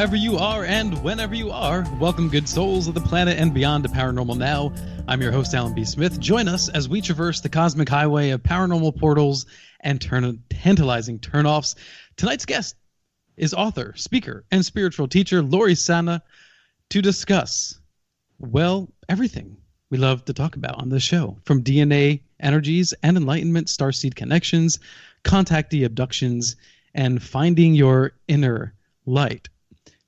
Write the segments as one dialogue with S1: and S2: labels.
S1: wherever you are and whenever you are. Welcome, good souls of the planet and beyond, to Paranormal Now. I'm your host, Alan B. Smith. Join us as we traverse the cosmic highway of paranormal portals and tantalizing turnoffs. Tonight's guest is author, speaker, and spiritual teacher Lori Sana to discuss, well, everything we love to talk about on this show, from DNA, energies, and enlightenment, starseed connections, contactee abductions, and finding your inner light.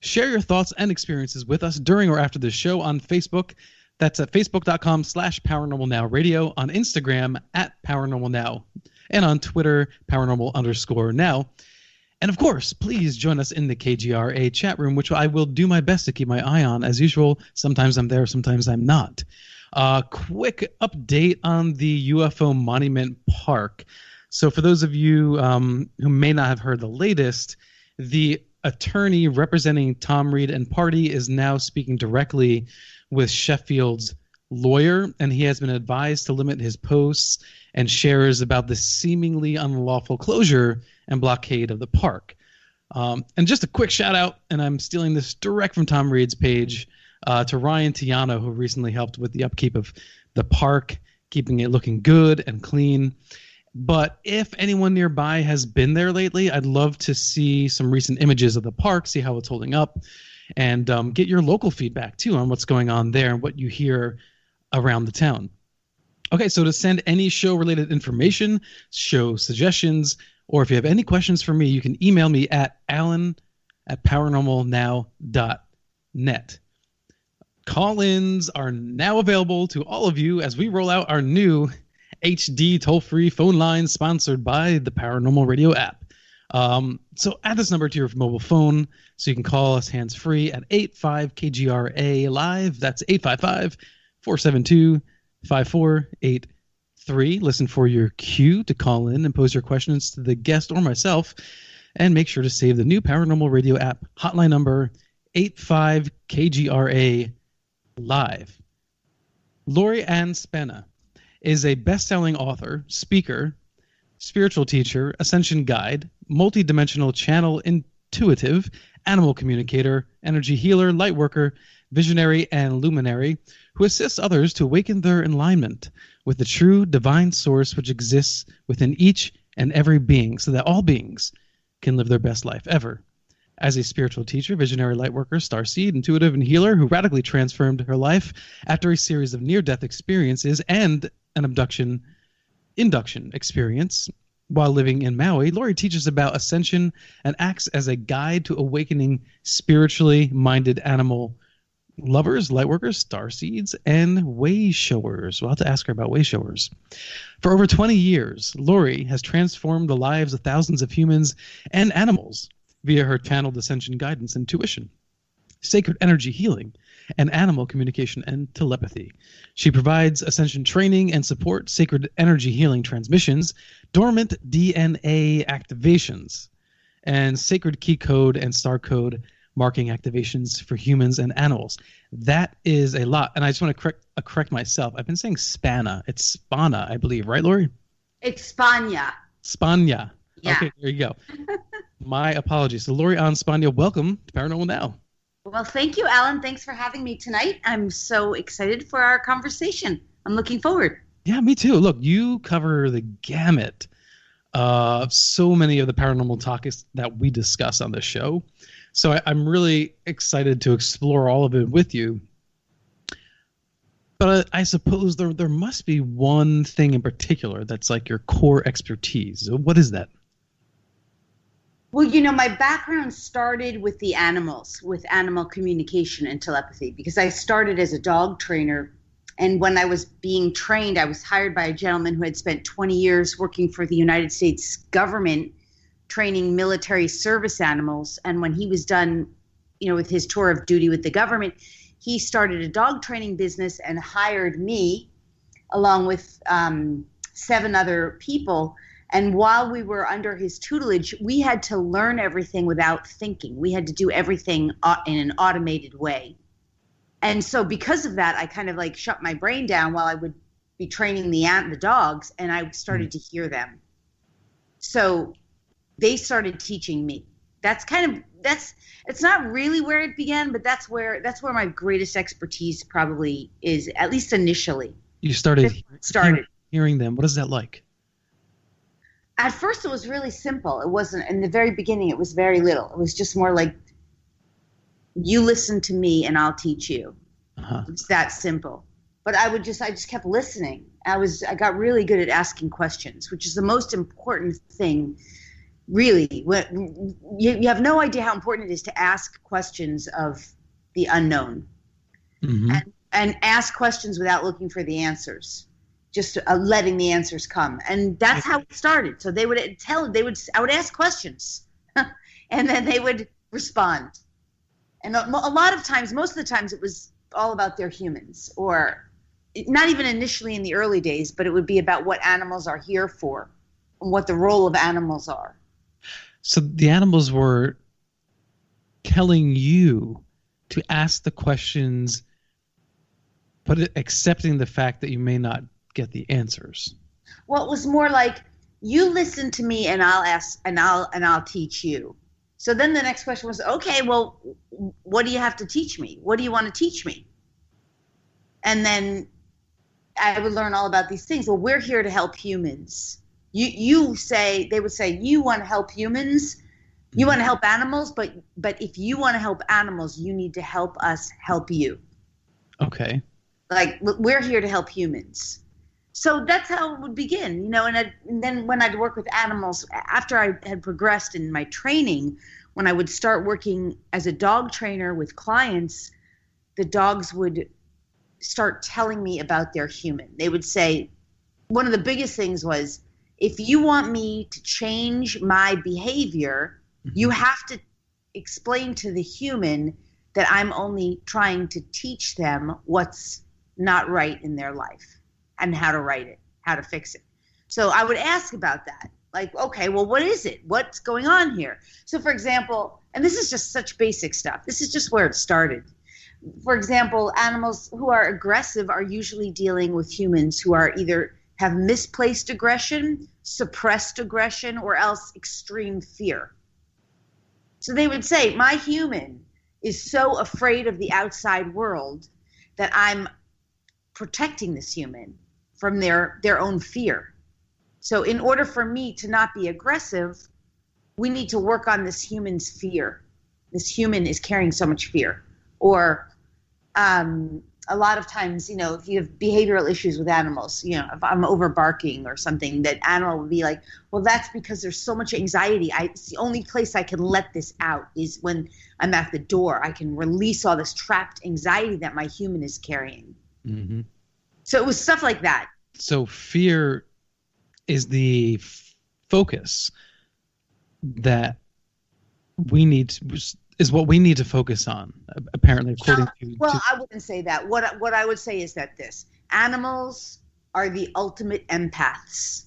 S1: Share your thoughts and experiences with us during or after the show on Facebook. That's at facebook.com/paranormalnowradio, on Instagram at paranormalnow, and on Twitter, paranormal_now. And of course, please join us in the KGRA chat room, which I will do my best to keep my eye on. As usual, sometimes I'm there, sometimes I'm not. Quick update on the UFO Monument Park. So for those of you who may not have heard the latest, the attorney representing Tom Reed and party is now speaking directly with Sheffield's lawyer, and he has been advised to limit his posts and shares about the seemingly unlawful closure and blockade of the park. And just a quick shout out, and I'm stealing this direct from Tom Reed's page, to Ryan Tiano, who recently helped with the upkeep of the park, keeping it looking good and clean. But if anyone nearby has been there lately, I'd love to see some recent images of the park, see how it's holding up, and get your local feedback, too, on what's going on there and what you hear around the town. Okay, so to send any show-related information, show suggestions, or if you have any questions for me, you can email me at alan@paranormalnow.net. Call-ins are now available to all of you as we roll out our new HD toll-free phone line sponsored by the Paranormal Radio app. So add this number to your mobile phone so you can call us hands-free at 85-KGRA live. That's 855-472-5483. Listen for your cue to call in and pose your questions to the guest or myself. And make sure to save the new Paranormal Radio app hotline number 85-KGRA live. Lori Ann Spagna is a best-selling author, speaker, spiritual teacher, ascension guide, multi-dimensional channel intuitive, animal communicator, energy healer, lightworker, visionary, and luminary, who assists others to awaken their alignment with the true divine source which exists within each and every being, so that all beings can live their best life ever. As a spiritual teacher, visionary, lightworker, starseed, intuitive, and healer who radically transformed her life after a series of near-death experiences and an induction experience while living in Maui, Lori teaches about ascension and acts as a guide to awakening spiritually minded animal lovers, lightworkers, starseeds, and way showers. We'll have to ask her about way showers. For over 20 years, Lori has transformed the lives of thousands of humans and animals via her channeled ascension guidance and intuition, sacred energy healing, and animal communication and telepathy. She provides ascension training and support, sacred energy healing transmissions, dormant DNA activations, and sacred key code and star code marking activations for humans and animals. That is a lot. And I just want to correct myself. I've been saying Spagna. It's Spagna, I believe. Right, Lori?
S2: It's Spagna.
S1: Spagna.
S2: Yeah.
S1: Okay, there you go. My apologies. So Lori Ann Spagna, welcome to Paranormal Now.
S2: Well, thank you, Alan. Thanks for having me tonight. I'm so excited for our conversation. I'm looking forward.
S1: Yeah, me too. Look, you cover the gamut of so many of the paranormal topics that we discuss on this show. So I'm really excited to explore all of it with you. But I suppose there must be one thing in particular that's like your core expertise. What is that?
S2: Well, you know, my background started with the animals, with animal communication and telepathy, because I started as a dog trainer. And when I was being trained, I was hired by a gentleman who had spent 20 years working for the United States government, training military service animals. And when he was done, you know, with his tour of duty with the government, he started a dog training business and hired me along with 7 other people. And while we were under his tutelage, we had to learn everything without thinking. We had to do everything in an automated way. And so because of that, I kind of like shut my brain down while I would be training the dogs, and I started to hear them. So they started teaching me. It's not really where it began, but that's where my greatest expertise probably is, at least initially.
S1: You started hearing them. What is that like?
S2: At first, it was really simple. It wasn't, in the very beginning, it was very little. It was just more like, you listen to me and I'll teach you. Uh-huh. It's that simple. But I just kept listening. I got really good at asking questions, which is the most important thing. Really, you have no idea how important it is to ask questions of the unknown, and ask questions without looking for the answers, just letting the answers come. And that's how it started. So I would ask questions, and then they would respond. And a lot of times, most of the times, it was all about their humans, or not even initially in the early days, but it would be about what animals are here for, and what the role of animals are.
S1: So the animals were telling you to ask the questions, but accepting the fact that you may not get the answers.
S2: Well, it was more like, you listen to me and I'll ask, and I'll teach you. So then the next question was, okay, well, what do you have to teach me? What do you want to teach me? And then I would learn all about these things. Well, we're here to help humans. They would say, you want to help humans, you want to help animals, but if you want to help animals, you need to help us help you.
S1: Okay.
S2: Like, we're here to help humans. So that's how it would begin, and then when I'd work with animals, after I had progressed in my training, when I would start working as a dog trainer with clients, the dogs would start telling me about their human. They would say, one of the biggest things was, if you want me to change my behavior, you have to explain to the human that I'm only trying to teach them what's not right in their life and how to right it, how to fix it. So I would ask about that. Like, okay, well, what is it? What's going on here? So, for example, and this is just such basic stuff. This is just where it started. For example, animals who are aggressive are usually dealing with humans who are either have misplaced aggression, suppressed aggression, or else extreme fear. So they would say, my human is so afraid of the outside world that I'm protecting this human from their own fear. So in order for me to not be aggressive, we need to work on this human's fear. This human is carrying so much fear. Or a lot of times, if you have behavioral issues with animals, if I'm over barking or something, that animal will be like, well, that's because there's so much anxiety. It's the only place I can let this out is when I'm at the door. I can release all this trapped anxiety that my human is carrying. Mm-hmm. So it was stuff like that.
S1: So fear is the focus that we need to, is what we need to focus on, apparently, according to...
S2: Well, I wouldn't say that. What I would say is that animals are the ultimate empaths,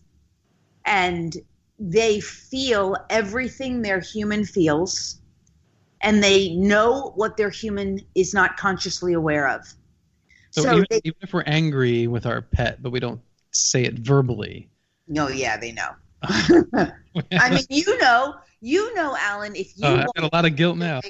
S2: and they feel everything their human feels, and they know what their human is not consciously aware of.
S1: So even if we're angry with our pet, but we don't say it verbally...
S2: No, yeah, they know. I mean, you know, Alan, if you
S1: I've got a lot of guilt now.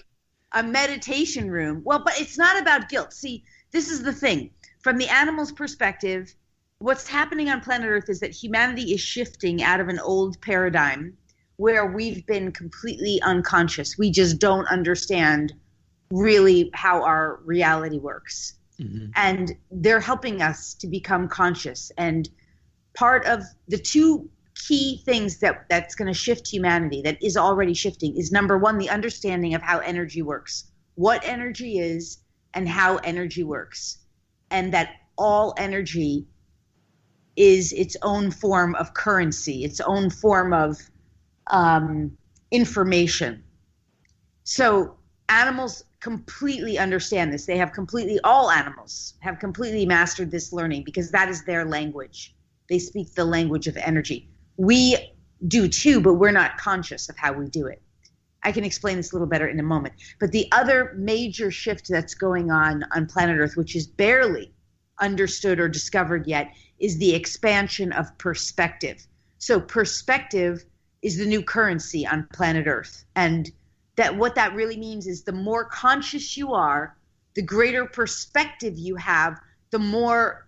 S2: A meditation room. Well, but it's not about guilt. See, this is the thing. From the animal's perspective, what's happening on planet Earth is that humanity is shifting out of an old paradigm where we've been completely unconscious. We just don't understand really how our reality works. Mm-hmm. And they're helping us to become conscious. And part of the two key things that's going to shift humanity, that is already shifting, is number one, the understanding of how energy works, what energy is and how energy works, and that all energy is its own form of currency, its own form of information. So animals completely understand this. All animals have completely mastered this learning because that is their language. They speak the language of energy. We do too, but we're not conscious of how we do it. I can explain this a little better in a moment. But the other major shift that's going on planet Earth, which is barely understood or discovered yet, is the expansion of perspective. So perspective is the new currency on planet Earth. And that what that really means is the more conscious you are, the greater perspective you have, the more,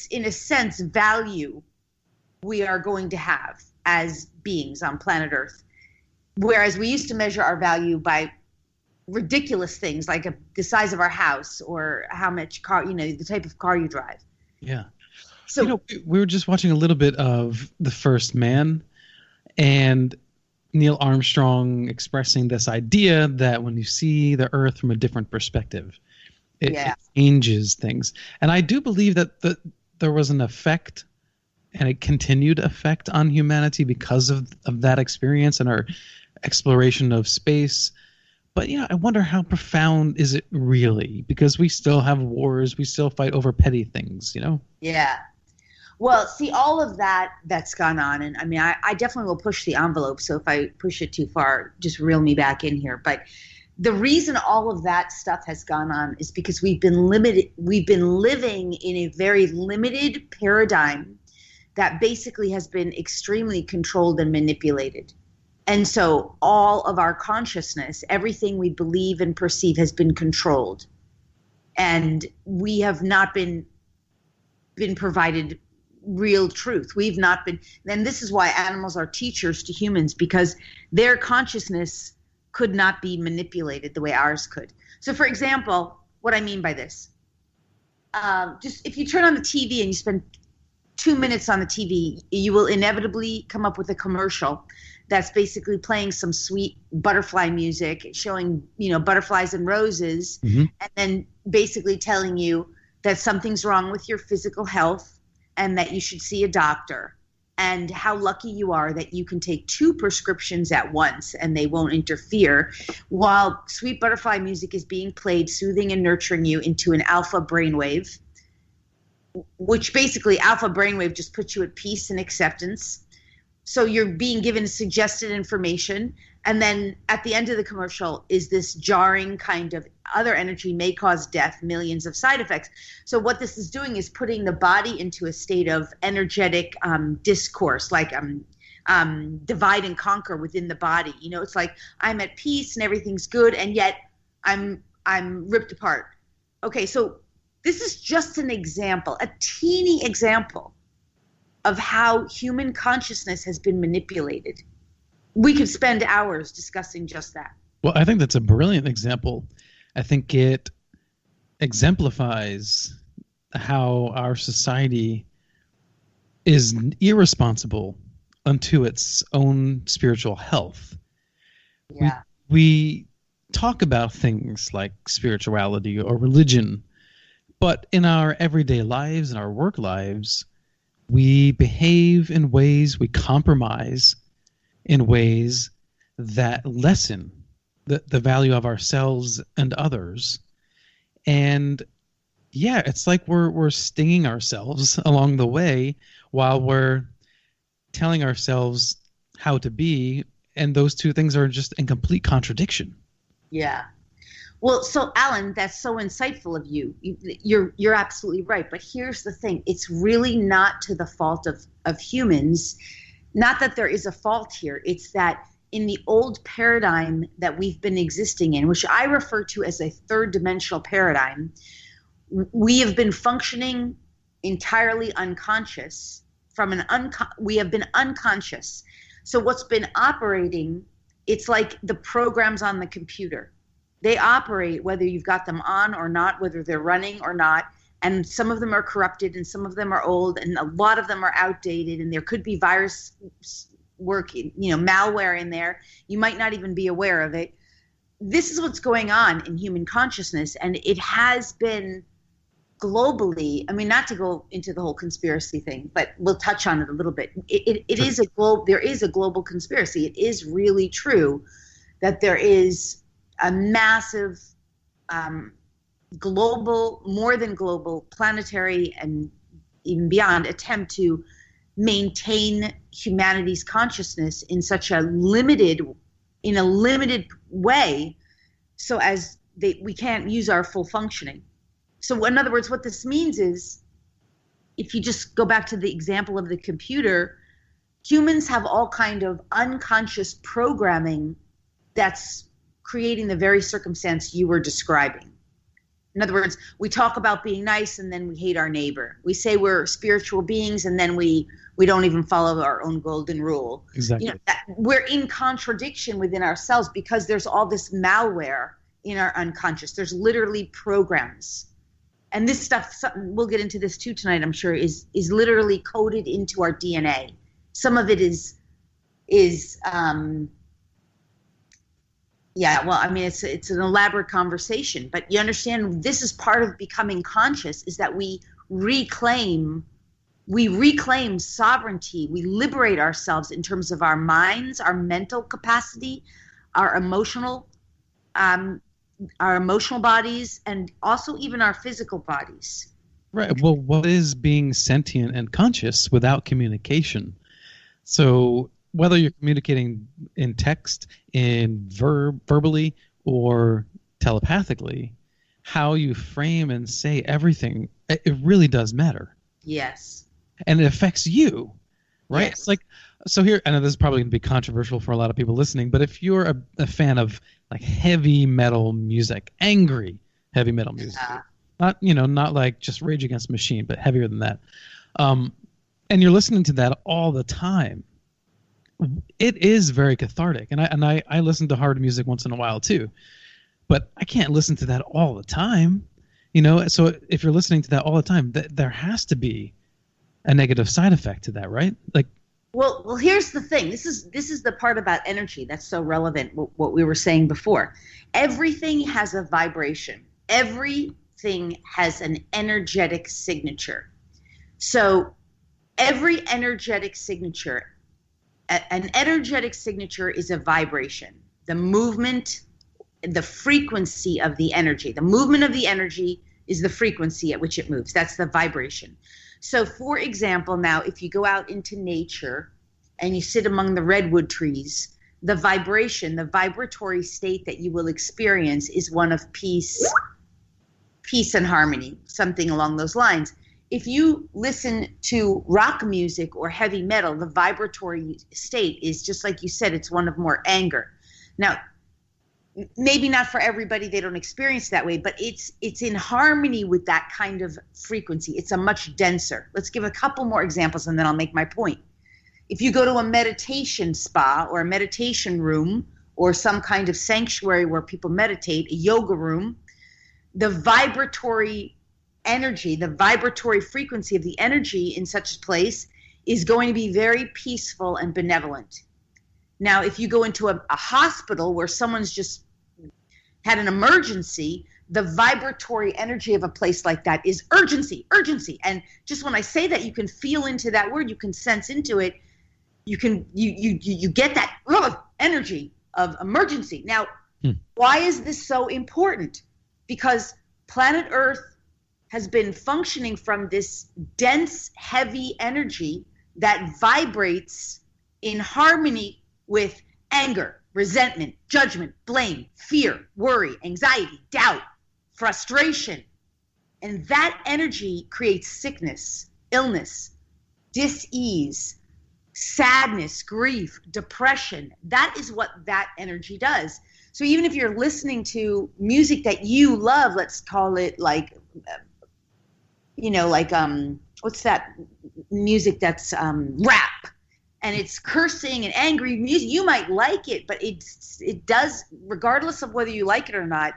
S2: in a sense, value we are going to have as beings on planet Earth. Whereas we used to measure our value by ridiculous things like the size of our house or how much car, the type of car you drive.
S1: Yeah.
S2: So,
S1: we were just watching a little bit of The First Man, and Neil Armstrong expressing this idea that when you see the Earth from a different perspective, it changes things. And I do believe that there was an effect and a continued effect on humanity because of that experience and our exploration of space. But I wonder how profound is it really? Because we still have wars, we still fight over petty things,
S2: Yeah. Well, see, all of that's gone on, and I mean, I definitely will push the envelope. So if I push it too far, just reel me back in here. But the reason all of that stuff has gone on is because we've been limited. We've been living in a very limited paradigm that basically has been extremely controlled and manipulated. And so all of our consciousness, everything we believe and perceive has been controlled. And we have not been provided real truth. We've not been, and this is why animals are teachers to humans, because their consciousness could not be manipulated the way ours could. So for example, what I mean by this, just if you turn on the TV and you spend 2 minutes on the TV, you will inevitably come up with a commercial that's basically playing some sweet butterfly music, showing, butterflies and roses, and then basically telling you that something's wrong with your physical health and that you should see a doctor, and how lucky you are that you can take 2 prescriptions at once and they won't interfere, while sweet butterfly music is being played, soothing and nurturing you into an alpha brainwave, which basically alpha brainwave just puts you at peace and acceptance. So you're being given suggested information, and then at the end of the commercial is this jarring kind of other energy may cause death, millions of side effects. So what this is doing is putting the body into a state of energetic discourse, like divide and conquer within the body. It's like I'm at peace and everything's good, and yet I'm ripped apart. Okay, so this is just an example, a teeny example of how human consciousness has been manipulated. We could spend hours discussing just that.
S1: Well, I think that's a brilliant example. I think it exemplifies how our society is irresponsible unto its own spiritual health.
S2: Yeah.
S1: We talk about things like spirituality or religion, but in our everyday lives and our work lives, we behave in ways, we compromise in ways that lessen the value of ourselves and others. And yeah, it's like we're stinging ourselves along the way while we're telling ourselves how to be, and those two things are just in complete contradiction.
S2: Yeah. Well, so Alan, that's so insightful of you. You're absolutely right. But here's the thing. It's really not to the fault of humans. Not that there is a fault here. It's that in the old paradigm that we've been existing in, which I refer to as a third dimensional paradigm, we have been functioning entirely unconscious. We have been unconscious. So what's been operating, it's like the programs on the computer. They operate whether you've got them on or not, whether they're running or not. And some of them are corrupted and some of them are old and a lot of them are outdated, and there could be virus working, malware in there. You might not even be aware of it. This is what's going on in human consciousness, and it has been globally. I mean, not to go into the whole conspiracy thing, but we'll touch on it a little bit. There is a global conspiracy. It is really true that there is a massive global, more than global, planetary and even beyond attempt to maintain humanity's consciousness in such a limited way, so as we can't use our full functioning. So in other words, what this means is, if you just go back to the example of the computer, humans have all kind of unconscious programming that's creating the very circumstance you were describing. In other words, we talk about being nice and then we hate our neighbor. We say we're spiritual beings and then we don't even follow our own golden rule.
S1: Exactly.
S2: We're in contradiction within ourselves because there's all this malware in our unconscious. There's literally programs. And this stuff, we'll get into this too tonight, I'm sure, is literally coded into our DNA. Some of it is it's an elaborate conversation, but you understand this is part of becoming conscious, is that we reclaim sovereignty. We liberate ourselves in terms of our minds, our mental capacity, our emotional bodies, and also even our physical bodies.
S1: Right. Well, what is being sentient and conscious without communication? So whether you're communicating in text, in verbally, or telepathically, how you frame and say everything, it really does matter.
S2: Yes.
S1: And it affects you, right?
S2: Yes.
S1: It's like, so here, I know this is probably going to be controversial for a lot of people listening, but if you're a fan of like heavy metal music, angry heavy metal music, not like just Rage Against the Machine, but heavier than that, and you're listening to that all the time, it is very cathartic. And I listen to hard music once in a while too, but I can't listen to that all the time, So if you're listening to that all the time, there has to be a negative side effect to that, right? Like,
S2: well, here's the thing. This is the part about energy that's so relevant. What we were saying before, everything has a vibration. Everything has an energetic signature. So every energetic signature. An energetic signature is a vibration. The movement, the frequency of the energy. The movement of the energy is the frequency at which it moves. That's the vibration. So, for example, now, if you go out into nature and you sit among the redwood trees, the vibration, the vibratory state that you will experience is one of peace and harmony, something along those lines. If you listen to rock music or heavy metal, the vibratory state is just like you said, it's one of more anger. Now, maybe not for everybody, they don't experience that way, but it's in harmony with that kind of frequency. It's a much denser. Let's give a couple more examples and then I'll make my point. If you go to a meditation spa or a meditation room or some kind of sanctuary where people meditate, a yoga room, the vibratory energy, the vibratory frequency of the energy in such a place is going to be very peaceful and benevolent. Now, if you go into a hospital where someone's just had an emergency, the vibratory energy of a place like that is urgency. And just when I say that, you can feel into that word, you can sense into it, you get that energy of emergency. Now, why is this so important? Because planet Earth has been functioning from this dense, heavy energy that vibrates in harmony with anger, resentment, judgment, blame, fear, worry, anxiety, doubt, frustration. And that energy creates sickness, illness, dis-ease, sadness, grief, depression. That is what that energy does. So even if you're listening to music that you love, let's call it like, what's that music that's rap, and it's cursing and angry music, you might like it, but it does, regardless of whether you like it or not,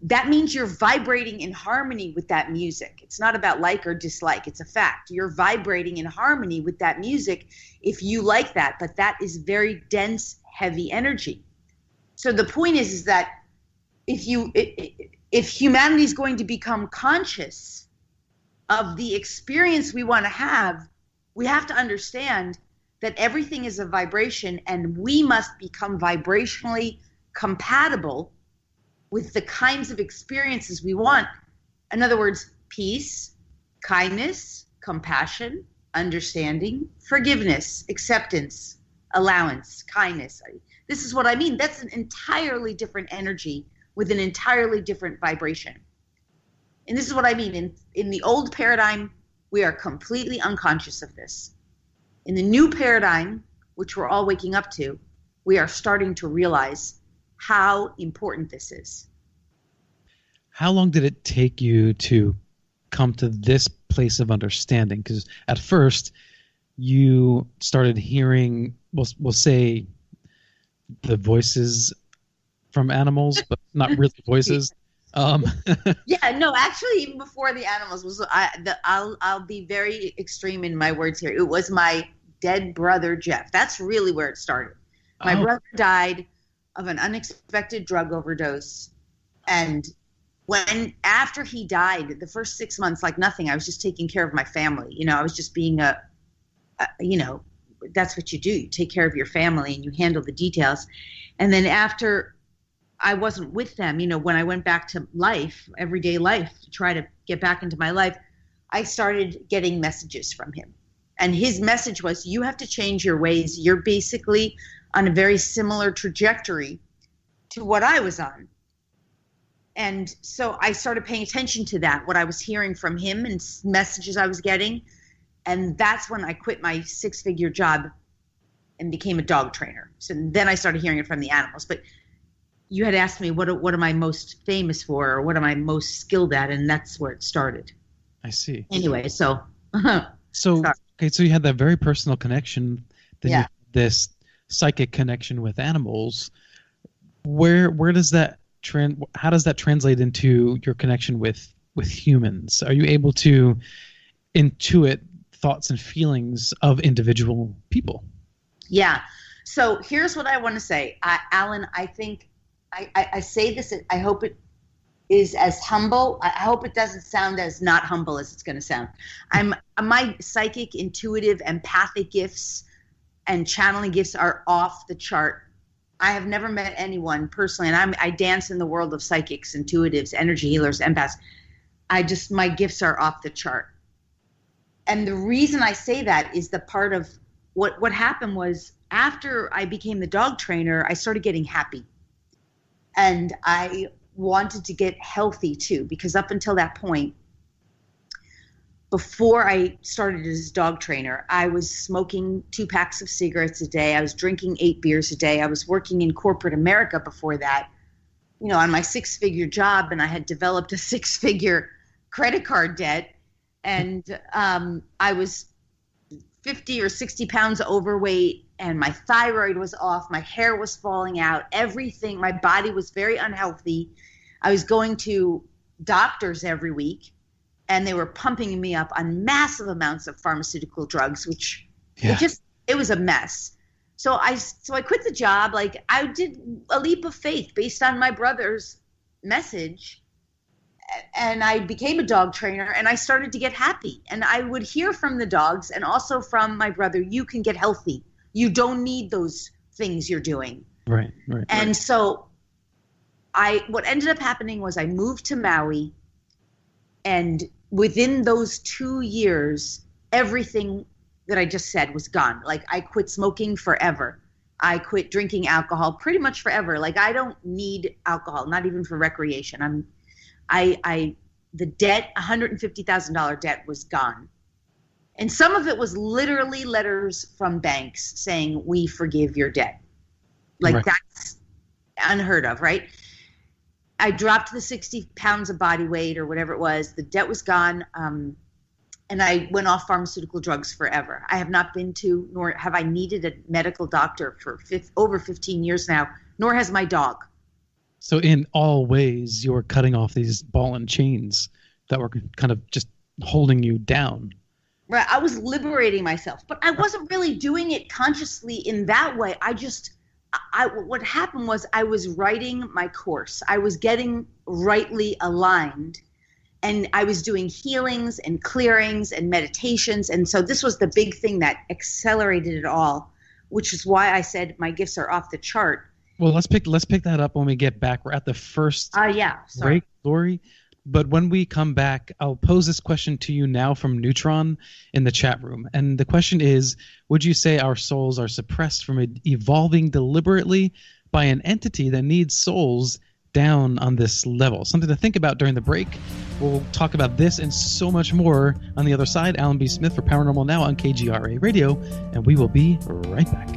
S2: that means you're vibrating in harmony with that music. It's not about like or dislike. It's a fact. You're vibrating in harmony with that music if you like that, but that is very dense, heavy energy. So the point is that if humanity is going to become conscious of the experience we want to have, we have to understand that everything is a vibration and we must become vibrationally compatible with the kinds of experiences we want. In other words, peace, kindness, compassion, understanding, forgiveness, acceptance, allowance, kindness. This is what I mean. That's an entirely different energy with an entirely different vibration. And this is what I mean. In the old paradigm, we are completely unconscious of this. In the new paradigm, which we're all waking up to, we are starting to realize how important this is.
S1: How long did it take you to come to this place of understanding? Because at first you started hearing, we'll say, the voices from animals, but not really voices.
S2: Yeah, no, actually, even before the animals was, I'll be very extreme in my words here. It was my dead brother Jeff. That's really where it started. My brother died of an unexpected drug overdose, and after he died, the first 6 months, like nothing, I was just taking care of my family. I was just being that's what you do. You take care of your family and you handle the details. And then after I wasn't with them, when I went back to life, everyday life, to try to get back into my life, I started getting messages from him. And his message was, you have to change your ways. You're basically on a very similar trajectory to what I was on. And so I started paying attention to that, what I was hearing from him and messages I was getting. And that's when I quit my 6-figure job and became a dog trainer. So then I started hearing it from the animals. But you had asked me, what am I most famous for, or what am I most skilled at? And that's where it started.
S1: I see.
S2: Anyway, so.
S1: So you had that very personal connection. Then you had this psychic connection with animals. Where does that how does that translate into your connection with humans? Are you able to intuit thoughts and feelings of individual people?
S2: Yeah. So here's what I want to say. Alan, I think I say this, I hope it is as humble. I hope it doesn't sound as not humble as it's going to sound. My psychic, intuitive, empathic gifts and channeling gifts are off the chart. I have never met anyone personally, and I dance in the world of psychics, intuitives, energy healers, empaths. My gifts are off the chart. And the reason I say that is the part of what happened was, after I became the dog trainer, I started getting happy. And I wanted to get healthy too, because up until that point, before I started as a dog trainer, I was smoking 2 packs of cigarettes a day. I was drinking 8 beers a day. I was working in corporate America before that, on my 6-figure job, and I had developed a 6-figure credit card debt. And I was 50 or 60 pounds overweight, and my thyroid was off. My hair was falling out. Everything, my body was very unhealthy. I was going to doctors every week, and they were pumping me up on massive amounts of pharmaceutical drugs, which it was a mess. So I quit the job. Like, I did a leap of faith based on my brother's message, and I became a dog trainer, and I started to get happy. And I would hear from the dogs and also from my brother, you can get healthy. You don't need those things you're doing.
S1: Right.
S2: And so what ended up happening was I moved to Maui, and within those 2 years, everything that I just said was gone. Like, I quit smoking forever. I quit drinking alcohol pretty much forever. Like, I don't need alcohol, not even for recreation. The debt, $150,000 debt, was gone. And some of it was literally letters from banks saying, we forgive your debt. Like, that's unheard of, right? I dropped the 60 pounds of body weight or whatever it was. The debt was gone. And I went off pharmaceutical drugs forever. I have not been to, nor have I needed a medical doctor for over 15 years now, nor has my dog.
S1: So in all ways, you're cutting off these ball and chains that were kind of just holding you down.
S2: Right. I was liberating myself, but I wasn't really doing it consciously in that way. What happened was I was writing my course. I was getting rightly aligned, and I was doing healings and clearings and meditations. And so this was the big thing that accelerated it all, which is why I said my gifts are off the chart.
S1: Well, let's pick that up when we get back. We're at the first break, Lori. But when we come back, I'll pose this question to you now from Neutron in the chat room. And the question is, would you say our souls are suppressed from evolving deliberately by an entity that needs souls down on this level? Something to think about during the break. We'll talk about this and so much more on the other side. Alan B. Smith for Paranormal Now on KGRA Radio, and we will be right back.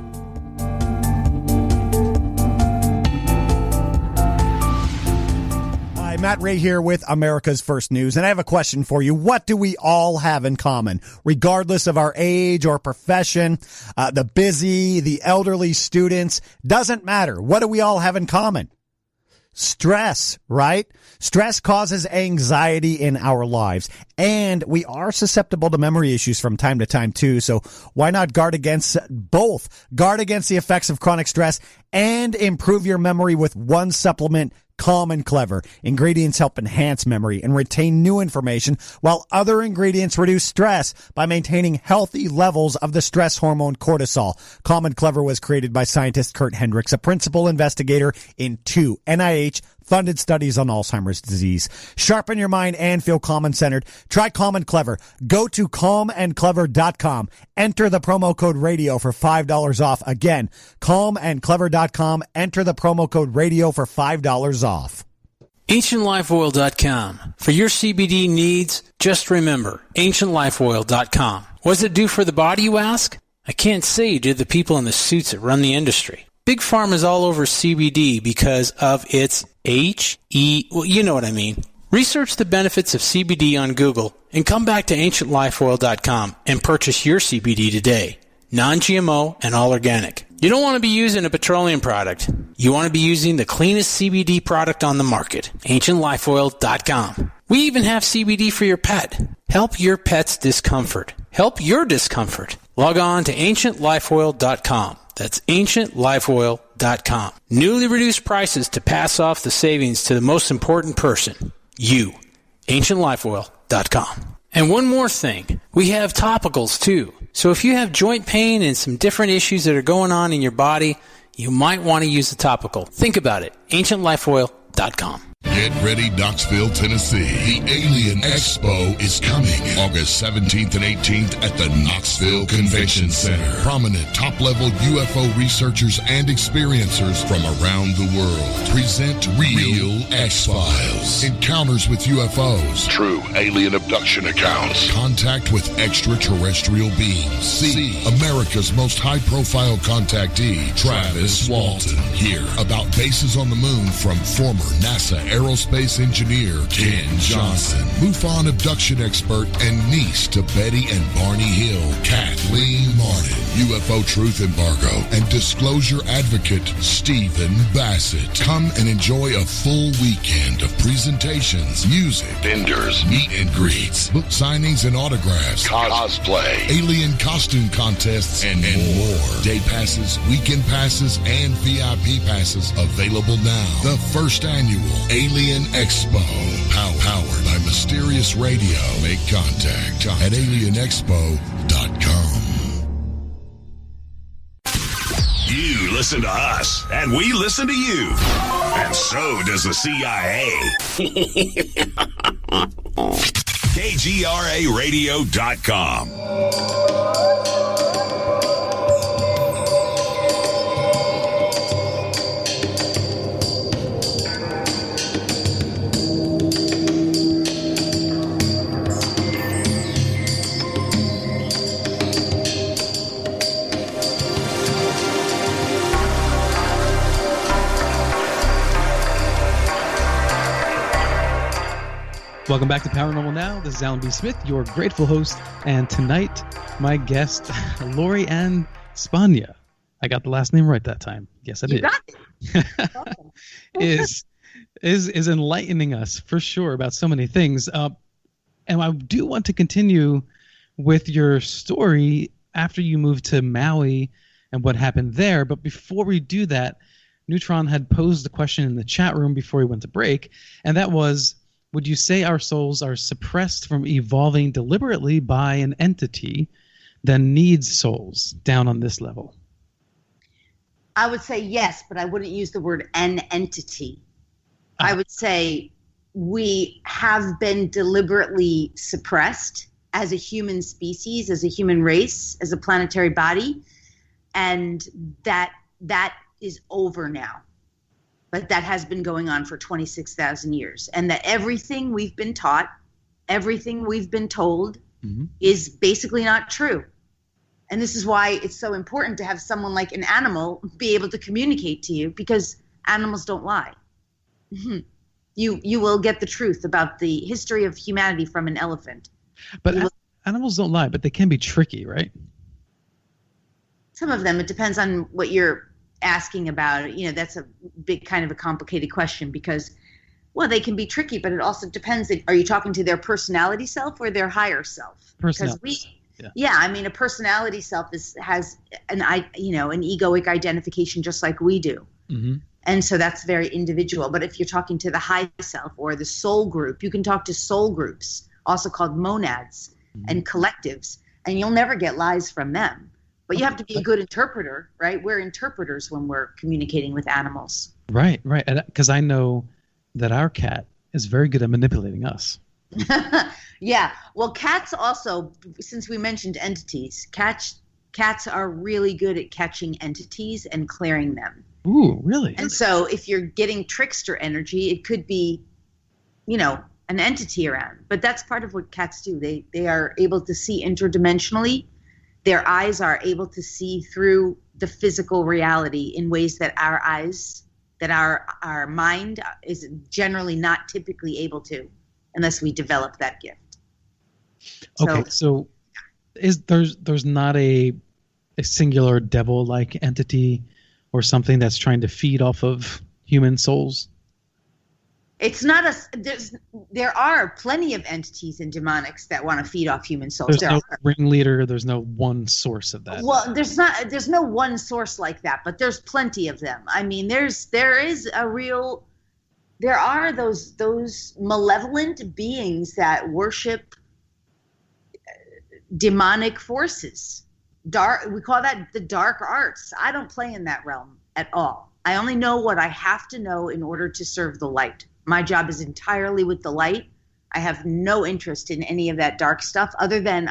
S3: Matt Ray here with America's First News, and I have a question for you. What do we all have in common, regardless of our age or profession? The busy, the elderly, students, doesn't matter. What do we all have in common? Stress, right? Stress causes anxiety in our lives, and we are susceptible to memory issues from time to time too. So why not guard against both? Guard against the effects of chronic stress and improve your memory with one supplement, Calm and Clever. Ingredients help enhance memory and retain new information, while other ingredients reduce stress by maintaining healthy levels of the stress hormone cortisol. Calm and Clever was created by scientist Kurt Hendricks, a principal investigator in 2 NIH-funded studies on Alzheimer's disease. Sharpen your mind and feel calm and centered. Try Calm and Clever. Go to calmandclever.com. Enter the promo code radio for $5 off. Again, calmandclever.com. Enter the promo code radio for $5 off.
S4: AncientLifeOil.com. For your CBD needs, just remember, AncientLifeOil.com. What does it do for the body, you ask? I can't say to the people in the suits that run the industry. Big Pharma is all over CBD because of its well, you know what I mean. Research the benefits of CBD on Google and come back to AncientLifeOil.com and purchase your CBD today. Non-GMO and all organic. You don't want to be using a petroleum product. You want to be using the cleanest CBD product on the market. AncientLifeOil.com. We even have CBD for your pet. Help your pet's discomfort. Help your discomfort. Log on to AncientLifeOil.com. That's AncientLifeOil.com. Newly reduced prices to pass off the savings to the most important person, you. AncientLifeOil.com. And one more thing, we have topicals too. So if you have joint pain and some different issues that are going on in your body, you might want to use a topical. Think about it. AncientLifeOil.com.
S5: Get ready, Knoxville, Tennessee. The Alien Expo is coming August 17th and 18th at the Knoxville Convention Center. Prominent top-level UFO researchers and experiencers from around the world present Real X-Files, encounters with UFOs, true alien abduction accounts, contact with extraterrestrial beings. See America's most high-profile contactee, Travis Walton. Hear about bases on the moon from former NASA aerospace engineer Ken Johnson, MUFON abduction expert and niece to Betty and Barney Hill, Kathleen Martin, UFO truth embargo and disclosure advocate Stephen Bassett. Come and enjoy a full weekend of presentations, music, vendors, meet and greets, book signings and autographs, cosplay, alien costume contests, and more. Day passes, weekend passes, and VIP passes available now. The first annual Alien Expo, powered by Mysterious Radio. Make contact at alienexpo.com.
S6: You listen to us, and we listen to you. And so does the CIA. KGRAradio.com.
S1: Welcome back to Paranormal Now. This is Alan B. Smith, your grateful host, and tonight my guest, Lori Ann Spagna. I got the last name right that time. Yes, I did.
S2: You got it.
S1: is enlightening us for sure about so many things. And I do want to continue with your story after you moved to Maui and what happened there. But before we do that, Neutron had posed the question in the chat room before we went to break, and that was, would you say our souls are suppressed from evolving deliberately by an entity that needs souls down on this level?
S2: I would say yes, but I wouldn't use the word an entity. I would say we have been deliberately suppressed as a human species, as a human race, as a planetary body, and that is over now. But that has been going on for 26,000 years. And that everything we've been taught, everything we've been told is basically not true. And this is why it's so important to have someone like an animal be able to communicate to you, because animals don't lie. You You will get the truth about the history of humanity from an elephant.
S1: But animals don't lie, but they can be tricky, right?
S2: Some of them. It depends on what you're asking about. That's a big kind of a complicated question because, well, they can be tricky, but it also depends. Are you talking to their personality self or their higher self?
S1: Personality.
S2: A personality self has an egoic identification just like we do.
S1: Mm-hmm.
S2: And so that's very individual. But if you're talking to the high self or the soul group, you can talk to soul groups, also called monads, and collectives, and you'll never get lies from them. But you have to be a good interpreter, right? We're interpreters when we're communicating with animals.
S1: Right. Because I know that our cat is very good at manipulating us.
S2: Yeah. Well, cats also, since we mentioned entities, cats are really good at catching entities and clearing them.
S1: Ooh, really?
S2: And so if you're getting trickster energy, it could be, an entity around. But that's part of what cats do. They are able to see interdimensionally. Their eyes are able to see through the physical reality in ways that our eyes, that our mind is generally not typically able to unless we develop that gift.
S1: Okay, so there's not a singular devil-like entity or something that's trying to feed off of human souls?
S2: It's not there are plenty of entities and demonics that want to feed off human souls.
S1: There's no ringleader. There's no one source of that.
S2: Well, there's no one source like that, but there's plenty of them. I mean, there are those malevolent beings that worship demonic forces. We call that the dark arts. I don't play in that realm at all. I only know what I have to know in order to serve the light. My job is entirely with the light. I have no interest in any of that dark stuff other than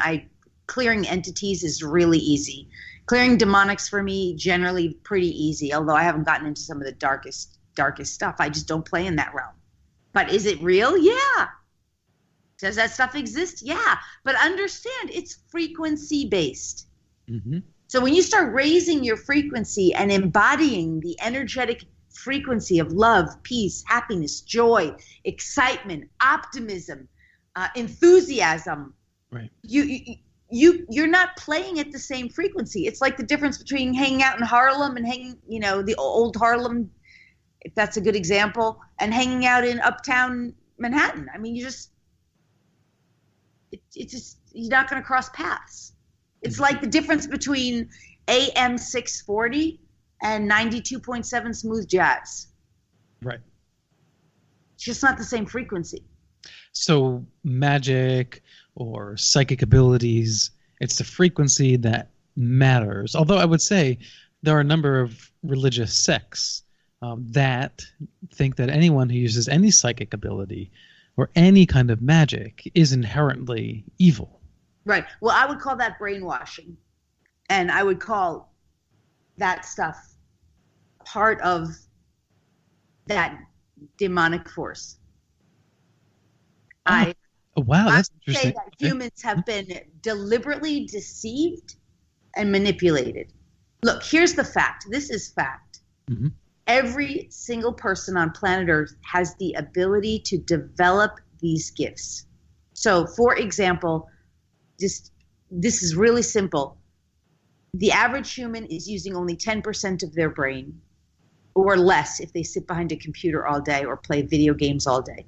S2: clearing entities is really easy. Clearing demonics for me, generally pretty easy, although I haven't gotten into some of the darkest stuff. I just don't play in that realm. But is it real? Yeah. Does that stuff exist? Yeah. But understand, it's frequency based.
S1: Mm-hmm.
S2: So when you start raising your frequency and embodying the energetic frequency of love, peace, happiness, joy, excitement, optimism, enthusiasm,
S1: right?
S2: You're not playing at the same frequency. It's like the difference between hanging out in Harlem and the old Harlem, if that's a good example, and hanging out in uptown Manhattan. I mean, you're not going to cross paths. It's like the difference between AM 640 and 92.7 smooth jazz.
S1: Right.
S2: It's just not the same frequency.
S1: So magic or psychic abilities, it's the frequency that matters. Although I would say there are a number of religious sects that think that anyone who uses any psychic ability or any kind of magic is inherently evil.
S2: Right. Well, I would call that brainwashing. And I would call that stuff part of that demonic force.
S1: Wow, that's interesting.
S2: I say that humans have been deliberately deceived and manipulated. Look, here's the fact. This is fact.
S1: Mm-hmm.
S2: Every single person on planet Earth has the ability to develop these gifts. So, for example, this is really simple. The average human is using only 10% of their brain, or less if they sit behind a computer all day or play video games all day,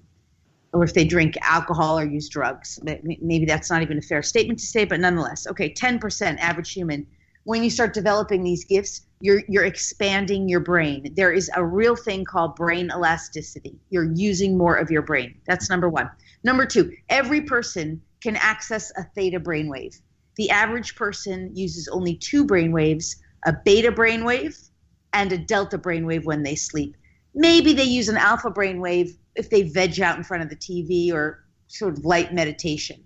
S2: or if they drink alcohol or use drugs. Maybe that's not even a fair statement to say, but nonetheless. Okay, 10% average human. When you start developing these gifts, you're expanding your brain. There is a real thing called brain elasticity. You're using more of your brain. That's number one. Number two, every person can access a theta brainwave. The average person uses only two brainwaves, a beta brainwave and a delta brainwave when they sleep. Maybe they use an alpha brainwave if they veg out in front of the TV or sort of light meditation.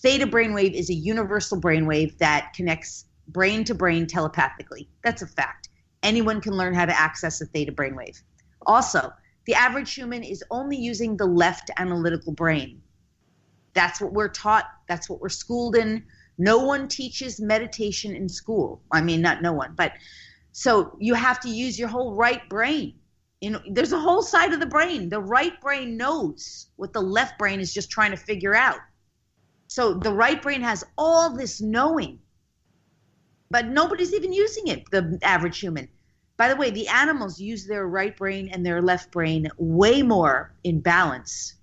S2: Theta brainwave is a universal brainwave that connects brain to brain telepathically. That's a fact. Anyone can learn how to access a theta brainwave. Also, the average human is only using the left analytical brain. That's what we're taught. That's what we're schooled in. No one teaches meditation in school. I mean, not no one, but so you have to use your whole right brain. There's a whole side of the brain. The right brain knows what the left brain is just trying to figure out. So the right brain has all this knowing, but nobody's even using it, the average human. By the way, the animals use their right brain and their left brain way more in balance,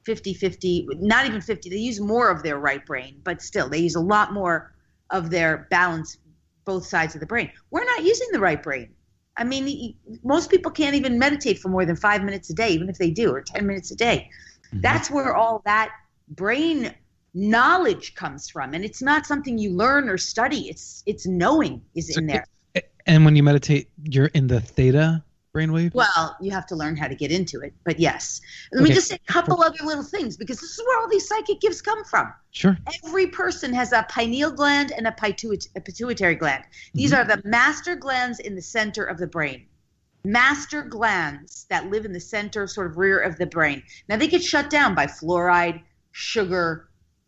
S2: 50-50, not even 50. They use more of their right brain, but still, they use a lot more of their balance, both sides of the brain. We're not using the right brain. I mean, most people can't even meditate for more than 5 minutes a day, even if they do, or 10 minutes a day. Mm-hmm. That's where all that brain knowledge comes from. And it's not something you learn or study. It's knowing is in there.
S1: And when you meditate, you're in the theta brainwave?
S2: Well, you have to learn how to get into it. But yes. Let me just say a couple other little things, because this is where all these psychic gifts come from.
S1: Sure.
S2: Every person has a pineal gland and a pituitary gland. These are the master glands in the center of the brain. Master glands that live in the center, sort of rear of the brain. Now, they get shut down by fluoride, sugar,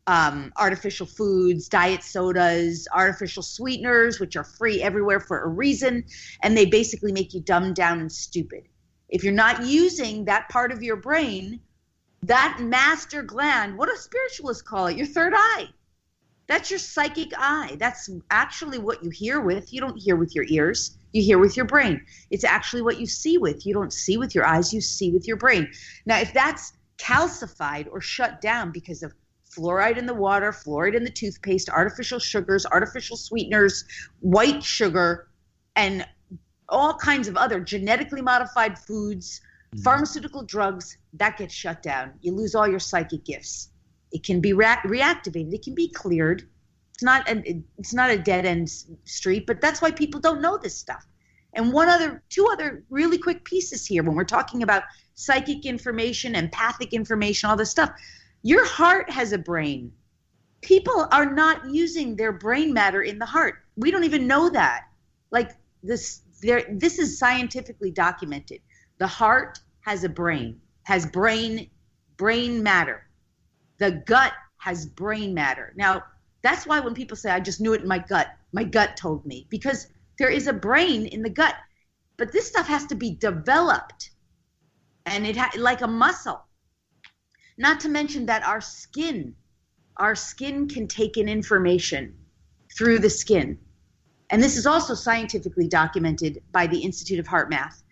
S2: artificial foods, diet sodas, artificial sweeteners, which are free everywhere for a reason, and they basically make you dumb down and stupid. If you're not using that part of your brain, that master gland, what do spiritualists call it? Your third eye. That's your psychic eye. That's actually what you hear with. You don't hear with your ears. You hear with your brain. It's actually what you see with. You don't see with your eyes. You see with your brain. Now, if that's calcified or shut down because of fluoride in the water, fluoride in the toothpaste, artificial sugars, artificial sweeteners, white sugar, and all kinds of other genetically modified foods, pharmaceutical drugs, that gets shut down. You lose all your psychic gifts. It can be reactivated. It can be cleared. It's not a dead-end street, but that's why people don't know this stuff. And two other really quick pieces here when we're talking about psychic information, empathic information, all this stuff. Your heart has a brain. People are not using their brain matter in the heart. We don't even know that. Like this is scientifically documented. The heart has a brain, has brain matter. The gut has brain matter. Now, that's why when people say, I just knew it in my gut told me, because there is a brain in the gut. But this stuff has to be developed, and like a muscle. Not to mention that our skin can take in information through the skin. And this is also scientifically documented by the Institute of Heart Math.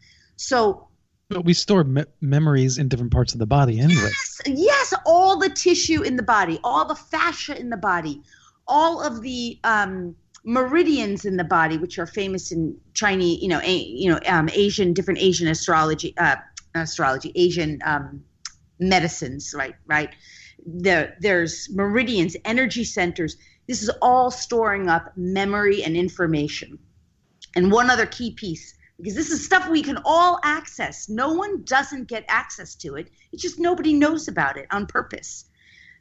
S1: But we store memories in different parts of the body anyway.
S2: Yes, all the tissue in the body, all the fascia in the body, all of the meridians in the body, which are famous in Chinese, Asian, different Asian Asian medicines, right? There's meridians, energy centers. This is all storing up memory and information. And one other key piece, because this is stuff we can all access. No one doesn't get access to it. It's just nobody knows about it on purpose.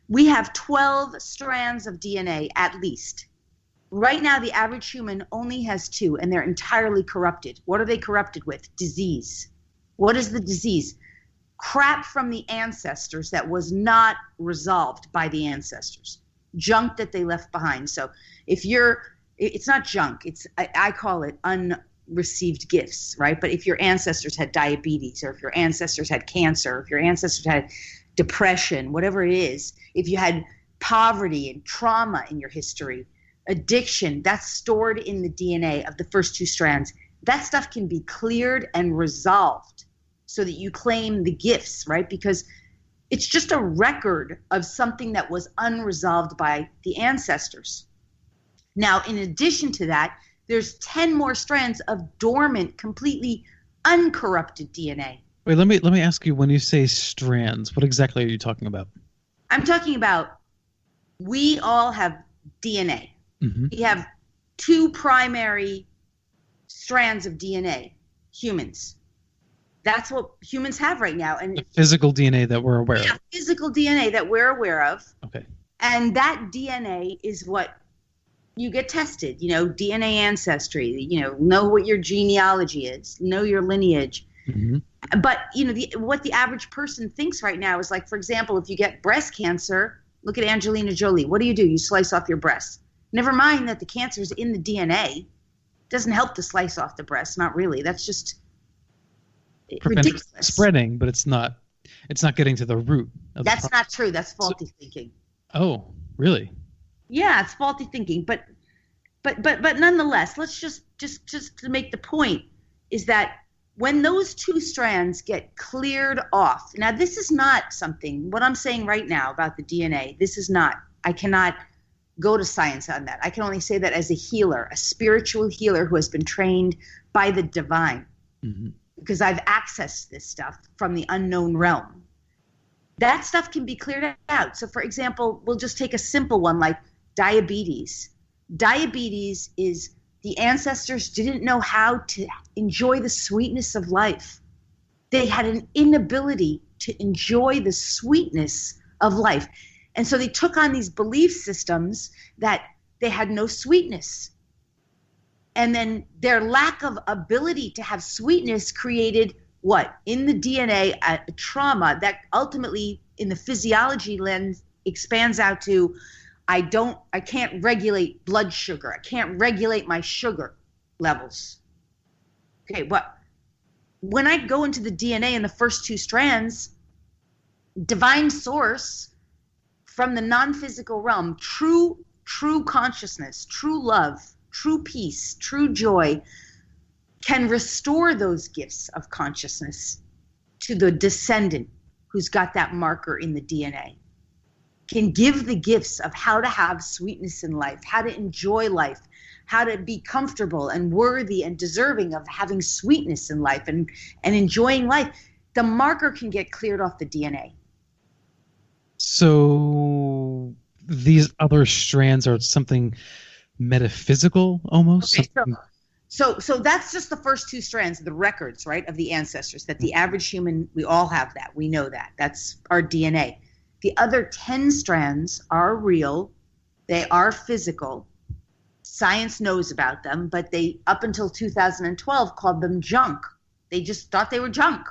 S2: We have 12 strands of DNA at least. Right now, the average human only has 2, and they're entirely corrupted. What are they corrupted with? Disease. What is the disease? Crap from the ancestors that was not resolved by the ancestors. Junk that they left behind. So it's not junk. I call it unreceived gifts, right? But if your ancestors had diabetes, or if your ancestors had cancer, or if your ancestors had depression, whatever it is, if you had poverty and trauma in your history, addiction, that's stored in the DNA of the first 2 strands. That stuff can be cleared and resolved so that you claim the gifts, right? Because it's just a record of something that was unresolved by the ancestors. Now, in addition to that, there's 10 more strands of dormant, completely uncorrupted DNA.
S1: Wait, let me ask you, when you say strands, what exactly are you talking about?
S2: I'm talking about, we all have DNA. Mm-hmm. We have 2 primary strands of DNA, humans. That's what humans have right now. And
S1: the physical DNA that we're aware of.
S2: Physical DNA that we're aware of.
S1: Okay.
S2: And that DNA is what you get tested, DNA ancestry, know what your genealogy is, know your lineage. Mm-hmm. But, what the average person thinks right now is, like, for example, if you get breast cancer, look at Angelina Jolie. What do? You slice off your breast. Never mind that the cancer is in the DNA. It doesn't help to slice off the breast. Not really. That's just
S1: prevent
S2: ridiculous.
S1: spreading, but it's not getting to the root of the
S2: That's
S1: problem.
S2: not true. That's faulty thinking.
S1: Oh, really?
S2: Yeah, it's faulty thinking. But nonetheless, let's just to make the point is that when those two strands get cleared off, now this is not something, what I'm saying right now about the DNA, this is not, I cannot go to science on that. I can only say that as a healer, a spiritual healer who has been trained by the divine, because I've accessed this stuff from the unknown realm. That stuff can be cleared out. So for example, we'll just take a simple one like diabetes. Diabetes is the ancestors didn't know how to enjoy the sweetness of life. They had an inability to enjoy the sweetness of life. And so they took on these belief systems that they had no sweetness. And then their lack of ability to have sweetness created what? In the DNA, a trauma that ultimately in the physiology lens expands out to, I can't regulate blood sugar. I can't regulate my sugar levels. Okay, but when I go into the DNA in the first two strands, divine source from the non-physical realm, true consciousness, true love, true peace, true joy, can restore those gifts of consciousness to the descendant who's got that marker in the DNA. Can give the gifts of how to have sweetness in life, how to enjoy life, how to be comfortable and worthy and deserving of having sweetness in life and enjoying life. The marker can get cleared off the DNA.
S1: So these other strands are something metaphysical almost?
S2: Okay, so that's just the first two strands, the records, right, of the ancestors, that the average human, we all have that. We know that. That's our DNA. The other 10 strands are real. They are physical. Science knows about them, but they, up until 2012, called them junk. They just thought they were junk.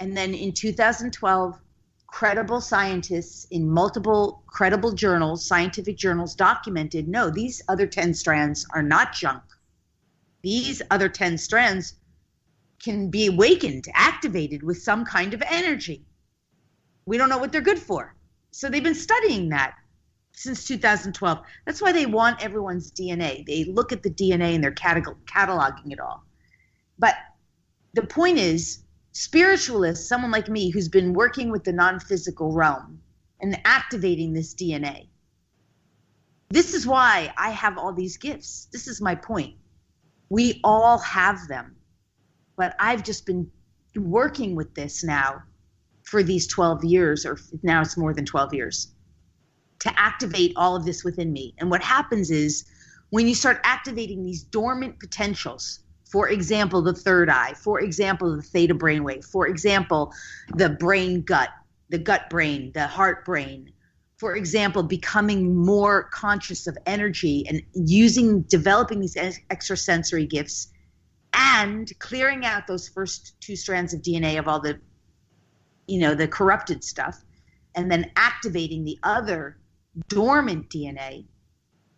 S2: And then in 2012, credible scientists in multiple credible journals, scientific journals, documented, no, these other 10 strands are not junk. These other 10 strands can be awakened, activated with some kind of energy. We don't know what they're good for. So they've been studying that since 2012. That's why they want everyone's DNA. They look at the DNA and they're cataloging it all. But the point is, spiritualists, someone like me who's been working with the non-physical realm and activating this DNA, this is why I have all these gifts. This is my point. We all have them. But I've just been working with this now for these 12 years, or now it's more than 12 years, to activate all of this within me. And what happens is when you start activating these dormant potentials, for example, the third eye, for example, the theta brainwave, for example, the brain gut, the gut brain, the heart brain, for example, becoming more conscious of energy and developing these extrasensory gifts and clearing out those first two strands of DNA of all the corrupted stuff, and then activating the other dormant DNA,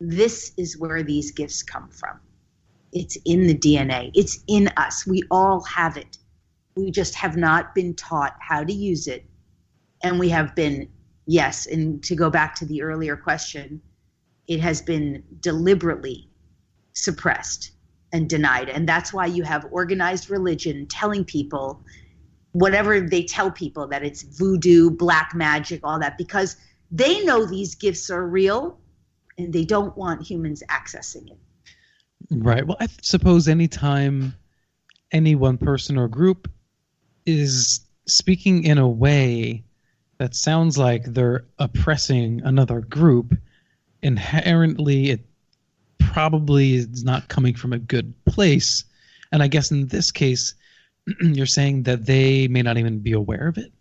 S2: this is where these gifts come from. It's in the DNA. It's in us. We all have it. We just have not been taught how to use it. And we have been, yes, and to go back to the earlier question, it has been deliberately suppressed and denied. And that's why you have organized religion telling people whatever they tell people, that it's voodoo, black magic, all that, because they know these gifts are real and they don't want humans accessing it.
S1: Right. Well, I suppose anytime any one person or group is speaking in a way that sounds like they're oppressing another group, inherently it probably is not coming from a good place. And I guess in this case, you're saying that they may not even be aware of it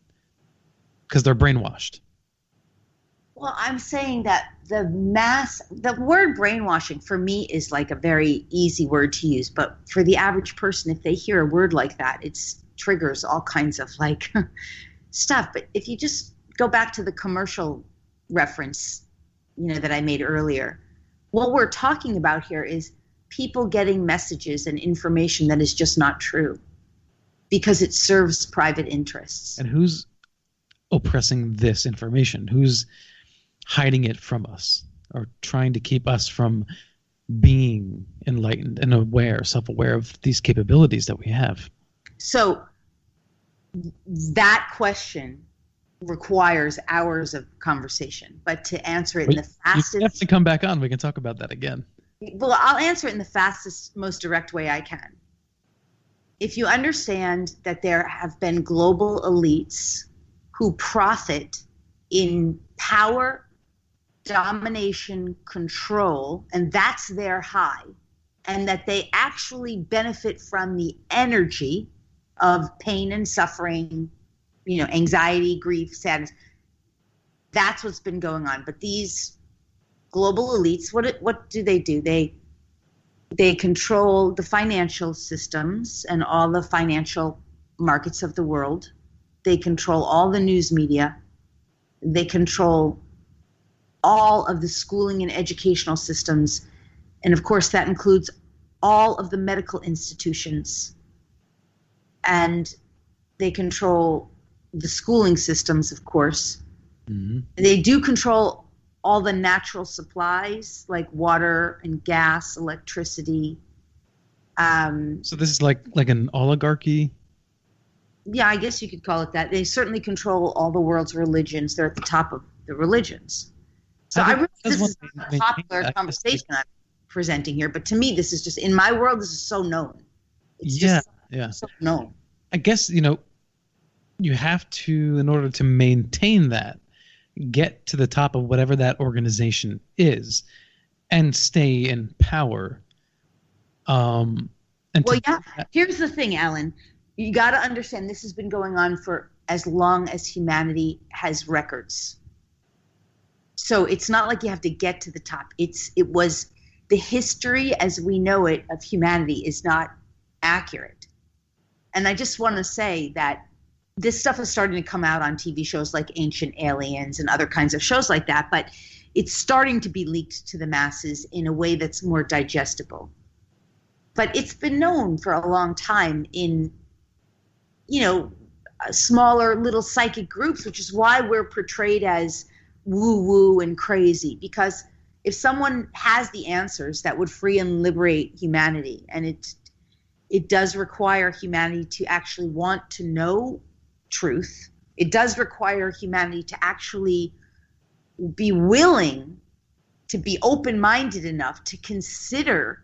S1: because they're brainwashed.
S2: Well, I'm saying that the word brainwashing for me is like a very easy word to use, but for the average person, if they hear a word like that, it triggers all kinds of like stuff. But if you just go back to the commercial reference, that I made earlier, what we're talking about here is people getting messages and information that is just not true. because it serves private interests.
S1: And who's oppressing this information? Who's hiding it from us or trying to keep us from being enlightened and aware, self-aware of these capabilities that we have?
S2: So that question requires hours of conversation, but to answer it in the fastest...
S1: You have to come back on. We can talk about that again.
S2: Well, I'll answer it in the fastest, most direct way I can. If you understand that there have been global elites who profit in power, domination, control, and that's their high, and that they actually benefit from the energy of pain and suffering, anxiety, grief, sadness. That's what's been going on. But these global elites, what do? They control the financial systems and all the financial markets of the world. They control all the news media. They control all of the schooling and educational systems. And of course, that includes all of the medical institutions. And they control the schooling systems, of course. Mm-hmm. They do control all the natural supplies like water and gas, electricity.
S1: So this is like an oligarchy?
S2: Yeah, I guess you could call it that. They certainly control all the world's religions. They're at the top of the religions. So this is a popular conversation I'm presenting here, but to me, this is just, in my world, this is so known. It's just so known.
S1: I guess, you have to, in order to maintain that, get to the top of whatever that organization is and stay in power.
S2: Here's the thing, Alan. You got to understand this has been going on for as long as humanity has records. So it's not like you have to get to the top. It was the history as we know it of humanity is not accurate. And I just want to say that this stuff is starting to come out on TV shows like Ancient Aliens and other kinds of shows like that, but it's starting to be leaked to the masses in a way that's more digestible. But it's been known for a long time in, smaller little psychic groups, which is why we're portrayed as woo-woo and crazy. Because if someone has the answers that would free and liberate humanity, and it does require humanity to actually want to know truth. It does require humanity to actually be willing to be open-minded enough to consider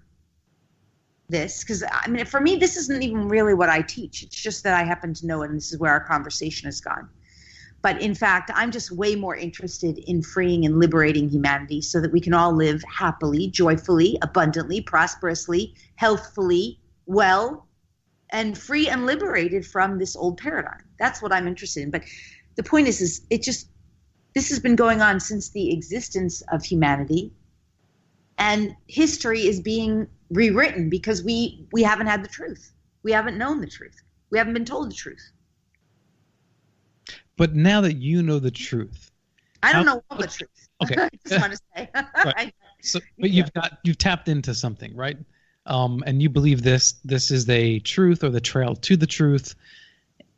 S2: this. Because, for me, this isn't even really what I teach. It's just that I happen to know it, and this is where our conversation has gone. But in fact, I'm just way more interested in freeing and liberating humanity so that we can all live happily, joyfully, abundantly, prosperously, healthfully, well, and free and liberated from this old paradigm. That's what I'm interested in. But the point is this has been going on since the existence of humanity, and history is being rewritten because we haven't had the truth. We haven't known the truth. We haven't been told the truth.
S1: But now that you know the truth,
S2: I don't know all the truth.
S1: Okay,
S2: I just want to say.
S1: Right. But you've tapped into something, right? And you believe this is the truth or the trail to the truth.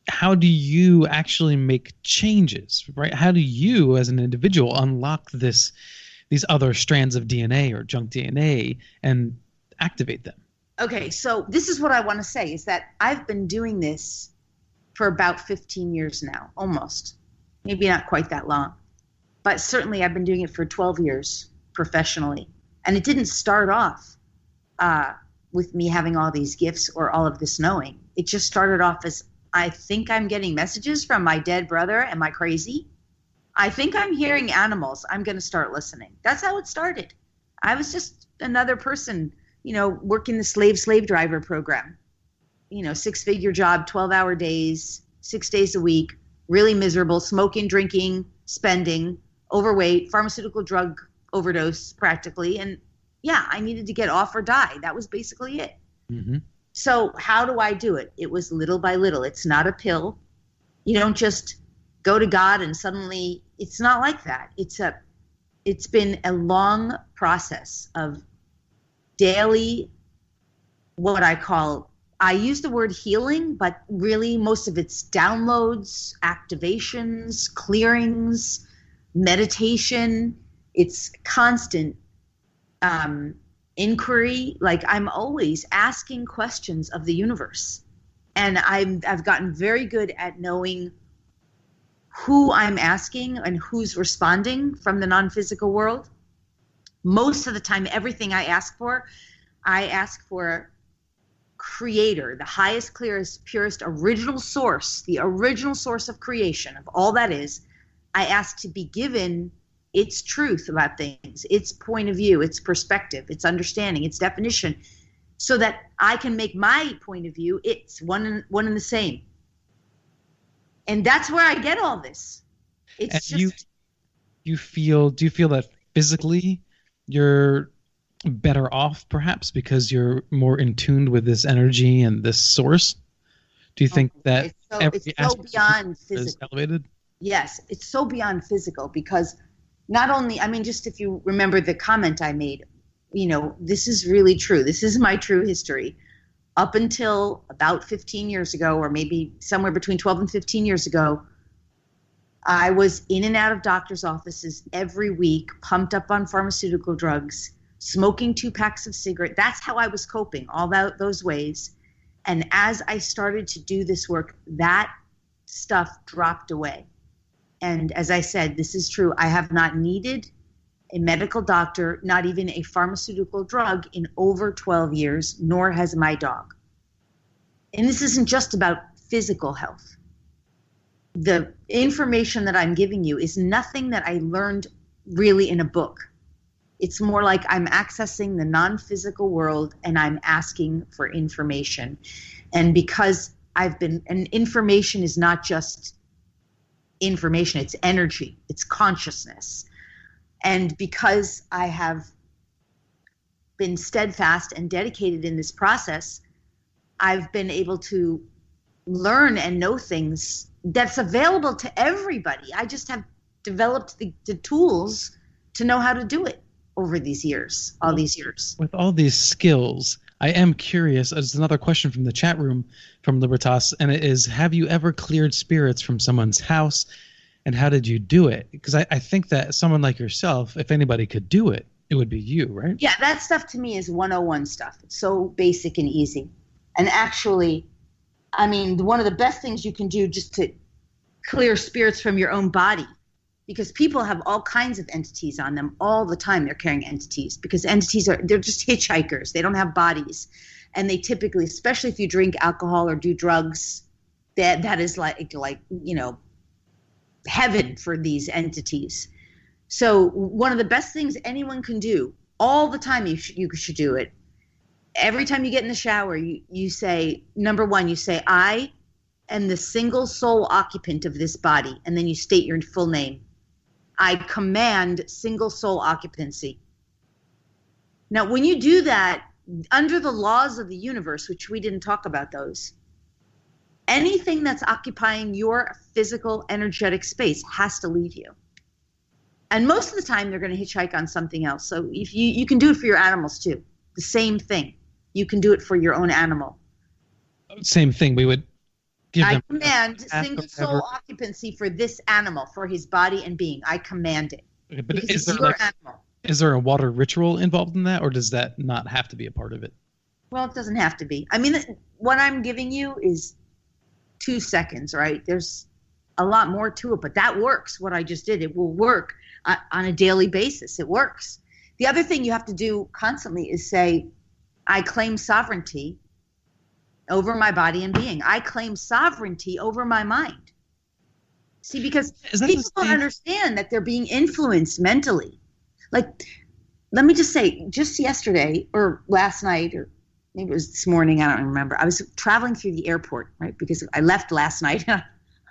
S1: How do you actually make changes, right? How do you, as an individual, unlock these other strands of DNA or junk DNA and activate them?
S2: Okay, so this is what I want to say, is that I've been doing this for about 15 years now, almost. Maybe not quite that long. But certainly I've been doing it for 12 years professionally. And it didn't start off with me having all these gifts or all of this knowing. It just started off as, I think I'm getting messages from my dead brother. Am I crazy? I think I'm hearing animals. I'm going to start listening. That's how it started. I was just another person, working the slave driver program. 6-figure job, 12-hour days, 6 days a week, really miserable, smoking, drinking, spending, overweight, pharmaceutical drug overdose practically. And yeah, I needed to get off or die. That was basically it. Mm-hmm. So how do I do it? It was little by little. It's not a pill. You don't just go to God and suddenly, it's not like that. It's been a long process of daily, what I call I use the word healing, but really most of it's downloads, activations, clearings, meditation. It's constant inquiry. Like, I'm always asking questions of the universe. And I've gotten very good at knowing who I'm asking and who's responding from the non-physical world. Most of the time, everything I ask for creator, the highest, clearest, purest, original source, the original source of creation, of all that is. I ask to be given its truth about things, its point of view, its perspective, its understanding, its definition, so that I can make my point of view, it's one and the same. And that's where I get all this. It's
S1: and
S2: just...
S1: do you feel that physically you're better off, perhaps because you're more in tune with this energy and this source? Do you think that
S2: it's so beyond physical
S1: is elevated?
S2: Yes, it's so beyond physical, because not only, I mean, just if you remember the comment I made, this is really true. This is my true history. Up until about 15 years ago, or maybe somewhere between 12 and 15 years ago, I was in and out of doctor's offices every week, pumped up on pharmaceutical drugs, smoking 2 packs of cigarettes. That's how I was coping, all those ways. And as I started to do this work, that stuff dropped away. And as I said, this is true. I have not needed a medical doctor, not even a pharmaceutical drug, in over 12 years, nor has my dog. And this isn't just about physical health. The information that I'm giving you is nothing that I learned really in a book. It's more like I'm accessing the non-physical world and I'm asking for information. And because and information is not just information, it's energy, it's consciousness. And because I have been steadfast and dedicated in this process, I've been able to learn and know things that's available to everybody. I just have developed the tools to know how to do it over these years, all these years.
S1: With all these skills, I am curious. There's another question from the chat room from Libertas, and it is, have you ever cleared spirits from someone's house, and how did you do it? Because I think that someone like yourself, if anybody could do it, it would be you, right?
S2: Yeah, that stuff to me is 101 stuff. It's so basic and easy. And actually, I mean, one of the best things you can do just to clear spirits from your own body, because people have all kinds of entities on them all the time. They're carrying entities because they're just hitchhikers. They don't have bodies. And they typically, especially if you drink alcohol or do drugs, that is like heaven for these entities. So one of the best things anyone can do all the time, you should do it. Every time you get in the shower, you say, number one, you say, I am the single sole occupant of this body. And then you state your full name. I command single soul occupancy. Now, when you do that, under the laws of the universe, which we didn't talk about those, anything that's occupying your physical, energetic space has to leave you. And most of the time, they're going to hitchhike on something else. So if you can do it for your animals, too. The same thing. You can do it for your own animal.
S1: Same thing. We would give them.
S2: I command single soul occupancy for this animal, for his body and being. I command it.
S1: Okay, but is there a water ritual involved in that, or does that not have to be a part of it?
S2: Well, it doesn't have to be. I mean, what I'm giving you is 2 seconds, right? There's a lot more to it, but that works. What I just did, it will work on a daily basis. It works. The other thing you have to do constantly is say, I claim sovereignty over my body and being. I claim sovereignty over my mind. See, because people don't understand that they're being influenced mentally. Like, let me just say, just yesterday or last night, or maybe it was this morning, I don't remember. I was traveling through the airport, right? Because I left last night and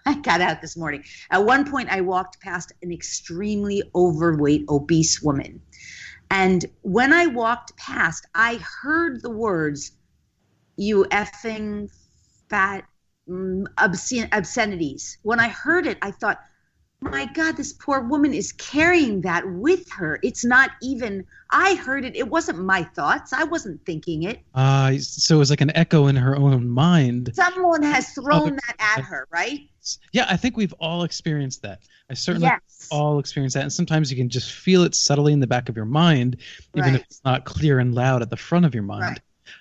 S2: I got out this morning. At one point, I walked past an extremely overweight, obese woman. And when I walked past, I heard the words, you effing fat obscenities. When I heard it, I thought, my God, this poor woman is carrying that with her. It's not even, I heard it. It wasn't my thoughts. I wasn't thinking it.
S1: So it was like an echo in her own mind.
S2: Someone has thrown that at her, right?
S1: Yeah, I think we've all experienced that. I certainly
S2: Yes.
S1: all experienced that. And sometimes you can just feel it subtly in the back of your mind, even if it's not clear and loud at the front of your mind.
S2: Right.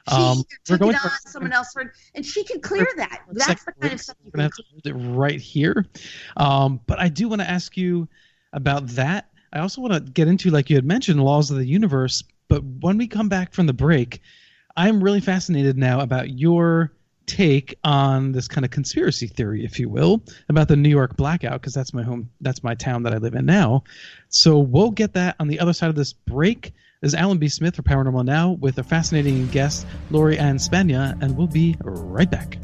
S2: She took it on, someone else heard, and she can clear that. That's the kind of stuff you can
S1: have to hold it right here. But I do want to ask you about that. I also want to get into, like you had mentioned, laws of the universe. But when we come back from the break, I'm really fascinated now about your take on this kind of conspiracy theory, if you will, about the New York blackout, because that's my town that I live in now. So we'll get that on the other side of this break. This is Alan B. Smith for Paranormal Now with a fascinating guest, Lori Ann Spagna, and we'll be right back.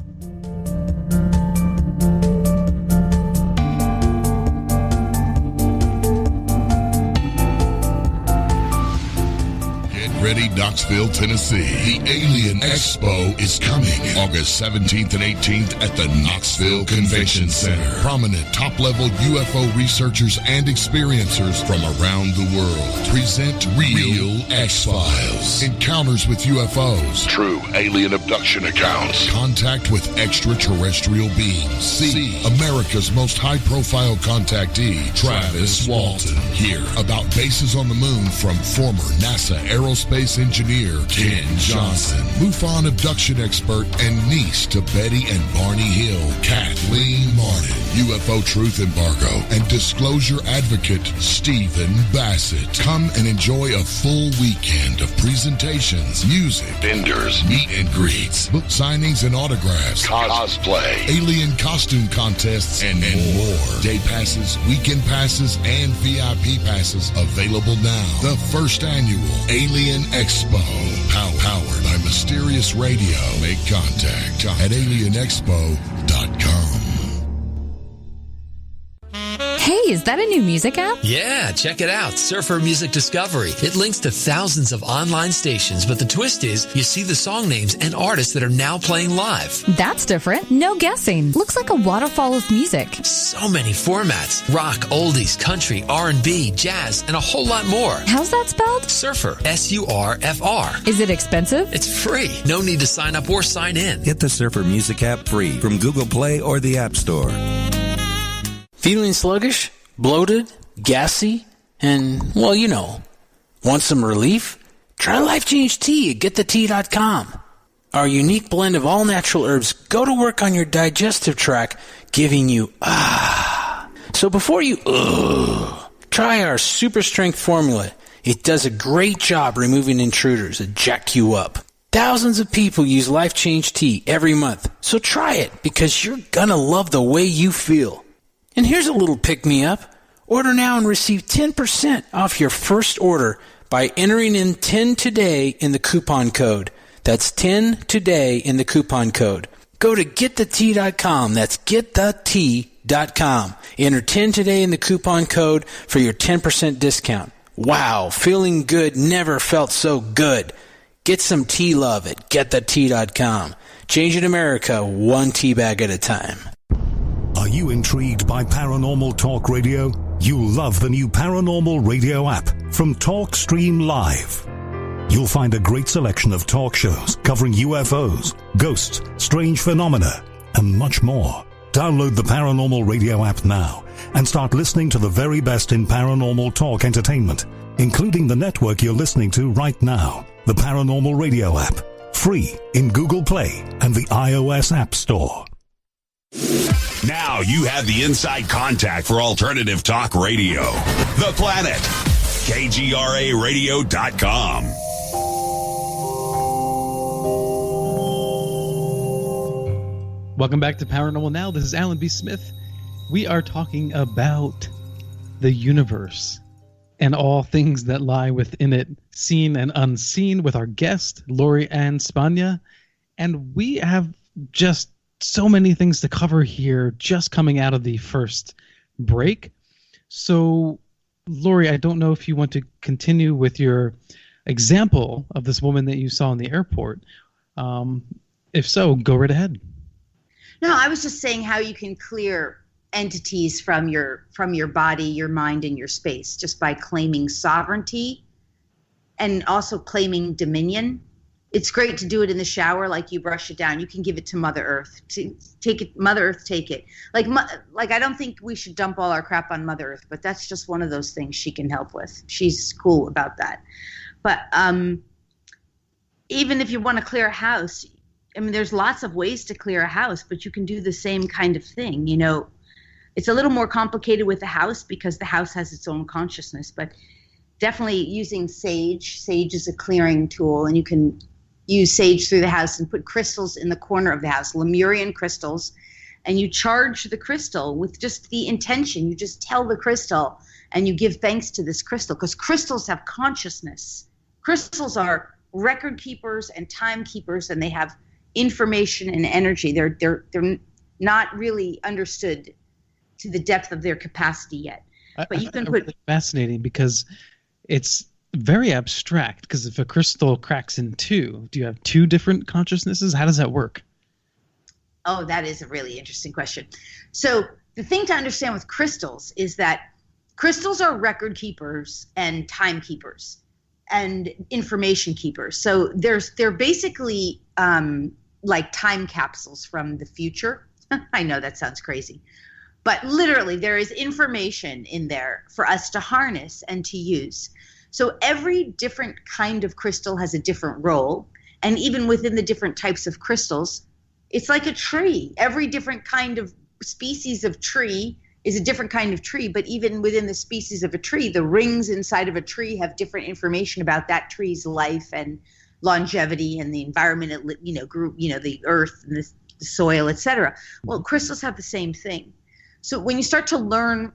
S5: Ready, Knoxville, Tennessee. The Alien Expo is coming August 17th and 18th at the Knoxville Convention Center. Prominent top-level UFO researchers and experiencers from around the world present Real X-Files, encounters with UFOs, true alien abduction accounts, contact with extraterrestrial beings. See America's most high-profile contactee, Travis Walton. Hear about bases on the moon from former NASA aerospace engineer Ken Johnson, MUFON abduction expert and niece to Betty and Barney Hill, Kathleen Martin, UFO truth embargo and disclosure advocate Stephen Bassett. Come and enjoy a full weekend of presentations, music, vendors, meet and greets, book signings and autographs, cosplay, alien costume contests, and more. Day passes, weekend passes, and VIP passes available now. The first annual Alien Expo, powered by Mysterious Radio. Make contact at alienexpo.com.
S7: Hey, is that a new music app?
S8: Yeah, check it out. Surfer Music Discovery. It links to thousands of online stations, but the twist is you see the song names and artists that are now playing live.
S7: That's different. No guessing. Looks like a waterfall of music.
S8: So many formats. Rock, oldies, country, R&B, jazz, and a whole lot more.
S7: How's that spelled?
S8: Surfer. S-U-R-F-R.
S7: Is it expensive?
S8: It's free. No need to sign up or sign in.
S9: Get the Surfer Music app free from Google Play or the App Store.
S4: Feeling sluggish, bloated, gassy, and, well, you know, want some relief? Try Life Change Tea at GetTheTea.com. Our unique blend of all natural herbs go to work on your digestive tract, giving you So before you try our super strength formula. It does a great job removing intruders that jack you up. Thousands of people use Life Change Tea every month, so try it because you're gonna love the way you feel. And here's a little pick-me-up. Order now and receive 10% off your first order by entering in 10 today in the coupon code. That's 10 today in the coupon code. Go to getthetea.com. That's getthetea.com. Enter 10 today in the coupon code for your 10% discount. Wow, feeling good never felt so good. Get some tea love at getthetea.com. Changing America one tea bag at a time.
S10: Are you intrigued by Paranormal Talk Radio? You'll love the new Paranormal Radio app from TalkStream Live. You'll find a great selection of talk shows covering UFOs, ghosts, strange phenomena, and much more. Download the Paranormal Radio app now and start listening to the very best in paranormal talk entertainment, including the network you're listening to right now, the Paranormal Radio app, free in Google Play and the iOS App Store.
S6: Now you have the inside contact for Alternative Talk Radio. The Planet. KGRARadio.com.
S1: Welcome back to Paranormal Now. This is Alan B. Smith. We are talking about the universe and all things that lie within it, seen and unseen, with our guest, Lori Ann Spagna. And we have just so many things to cover here just coming out of the first break. So, Lori, I don't know if you want to continue with your example of this woman that you saw in the airport. If so, go right ahead.
S2: No, I was just saying how you can clear entities from your body, your mind, and your space just by claiming sovereignty and also claiming dominion. It's great to do it in the shower, like you brush it down. You can give it to Mother Earth. Take it, Mother Earth, take it. Like I don't think we should dump all our crap on Mother Earth, but that's just one of those things she can help with. She's cool about that. But even if you want to clear a house, I mean, there's lots of ways to clear a house, but you can do the same kind of thing. You know, it's a little more complicated with the house because the house has its own consciousness, but definitely using sage. Sage is a clearing tool, and you can use sage through the house and put crystals in the corner of the house, Lemurian crystals, and you charge the crystal with just the intention. You just tell the crystal and you give thanks to this crystal, because crystals have consciousness. Crystals are record keepers and timekeepers, and they have information and energy. They're not really understood to the depth of their capacity yet. But you can put
S1: really fascinating because it's very abstract, because if a crystal cracks in two, do you have two different consciousnesses? How does that work?
S2: Oh, that is a really interesting question. So the thing to understand with crystals is that crystals are record keepers and timekeepers and information keepers. So they're basically like time capsules from the future. I know that sounds crazy, but literally there is information in there for us to harness and to use. So every different kind of crystal has a different role. And even within the different types of crystals, it's like a tree. Every different kind of species of tree is a different kind of tree. But even within the species of a tree, the rings inside of a tree have different information about that tree's life and longevity and the environment it grew, the earth and the soil, etc. Well, crystals have the same thing. So when you start to learn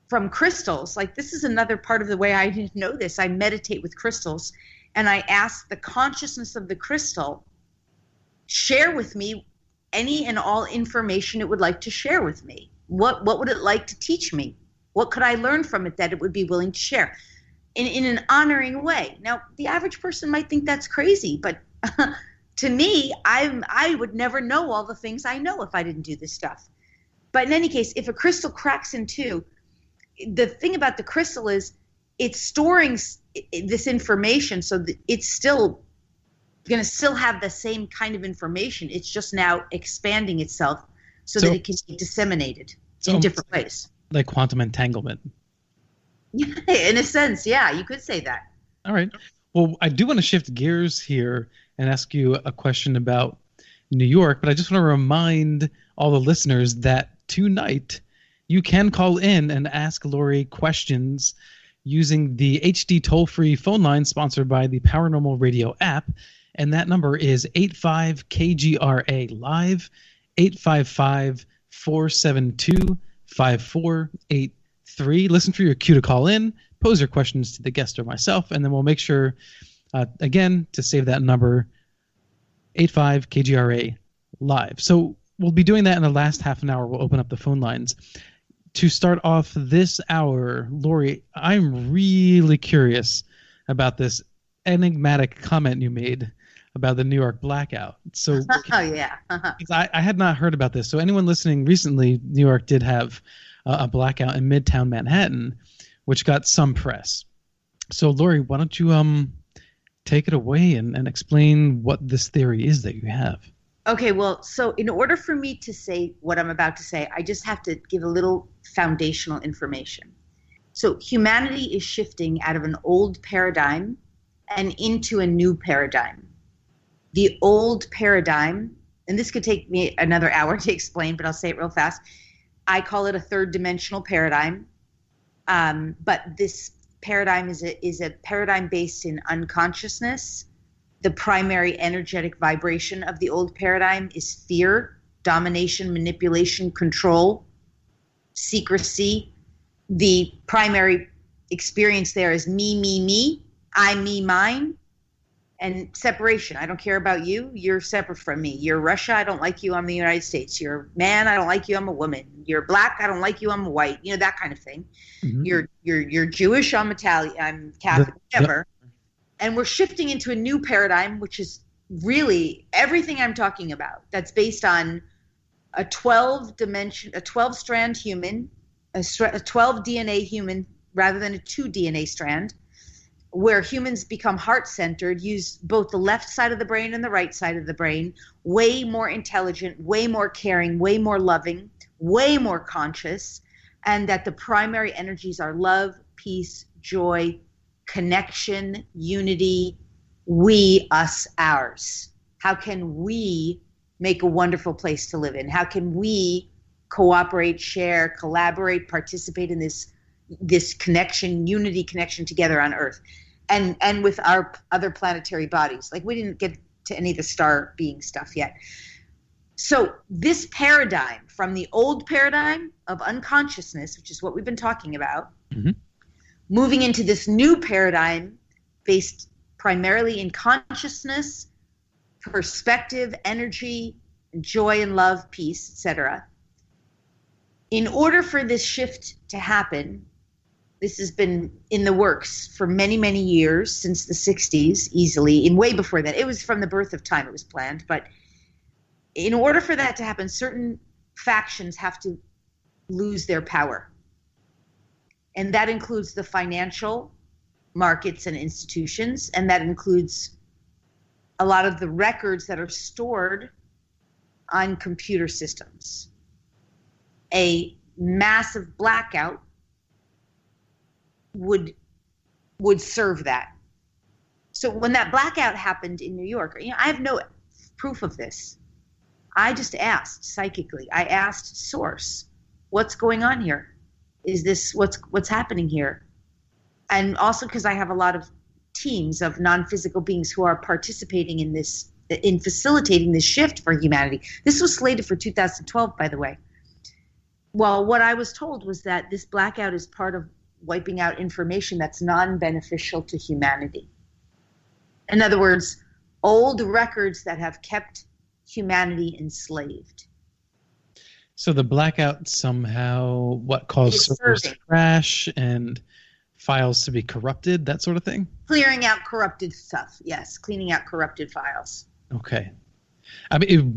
S2: from crystals, like this is another part of the way I didn't know this. I meditate with crystals, and I ask the consciousness of the crystal, share with me any and all information it would like to share with me. What would it like to teach me? What could I learn from it that it would be willing to share in an honoring way? Now, the average person might think that's crazy, but to me, I would never know all the things I know if I didn't do this stuff. But in any case, if a crystal cracks in two, the thing about the crystal is it's storing this information so that it's still going to still have the same kind of information. It's just now expanding itself so that it can be disseminated in different ways.
S1: Like quantum entanglement.
S2: In a sense, yeah, you could say that.
S1: All right. Well, I do want to shift gears here and ask you a question about New York, but I just want to remind all the listeners that tonight you can call in and ask Lori questions using the HD toll-free phone line sponsored by the Paranormal Radio app, and that number is 85-KGRA-LIVE, 855-472-5483. Listen for your cue to call in, pose your questions to the guest or myself, and then we'll make sure, again, to save that number, 85-KGRA-LIVE. So we'll be doing that in the last half an hour. We'll open up the phone lines. To start off this hour, Lori, I'm really curious about this enigmatic comment you made about the New York blackout. So,
S2: oh yeah,
S1: I had not heard about this. So anyone listening recently, New York did have a blackout in Midtown Manhattan, which got some press. So Lori, why don't you take it away and explain what this theory is that you have?
S2: Okay, well, so in order for me to say what I'm about to say, I just have to give a little foundational information. So humanity is shifting out of an old paradigm and into a new paradigm. The old paradigm, and this could take me another hour to explain, but I'll say it real fast. I call it a third dimensional paradigm. But this paradigm is a paradigm based in unconsciousness. The primary energetic vibration of the old paradigm is fear, domination, manipulation, control, secrecy. The primary experience there is me, I, me, mine, and separation. I don't care about you. You're separate from me. You're Russia. I don't like you. I'm the United States. You're man. I don't like you. I'm a woman. You're black. I don't like you. I'm white. You know, that kind of thing. Mm-hmm. You're Jewish. I'm Italian. I'm Catholic. Whatever. And we're shifting into a new paradigm, which is really everything I'm talking about. That's based on a 12-strand human, a 12 DNA human rather than a 2 DNA strand, where humans become heart-centered, use both the left side of the brain and the right side of the brain, way more intelligent, way more caring, way more loving, way more conscious, and that the primary energies are love, peace, joy, connection, unity, we, us, ours. How can we make a wonderful place to live in? How can we cooperate, share, collaborate, participate in this connection, unity connection together on Earth, and with our other planetary bodies? Like, we didn't get to any of the star being stuff yet. So this paradigm, from the old paradigm of unconsciousness, which is what we've been talking about, moving into this new paradigm based primarily in consciousness, perspective, energy, joy and love, peace, etc. In order for this shift to happen, this has been in the works for many, many years, since the 60s, easily, and way before that. It was from the birth of time it was planned, but in order for that to happen, certain factions have to lose their power. And that includes the financial markets and institutions, and that includes a lot of the records that are stored on computer systems. A massive blackout would serve that. So when that blackout happened in New York, I have no proof of this. I just asked psychically. I asked Source, what's going on here? Is this what's happening here? And also because I have a lot of teams of non-physical beings who are participating in this, in facilitating this shift for humanity. This was slated for 2012, by the way. Well, what I was told was that this blackout is part of wiping out information that's non-beneficial to humanity. In other words, old records that have kept humanity enslaved.
S1: So the blackout somehow, caused servers to crash and files to be corrupted, that sort of thing?
S2: Clearing out corrupted stuff, yes. Cleaning out corrupted files.
S1: Okay. I mean,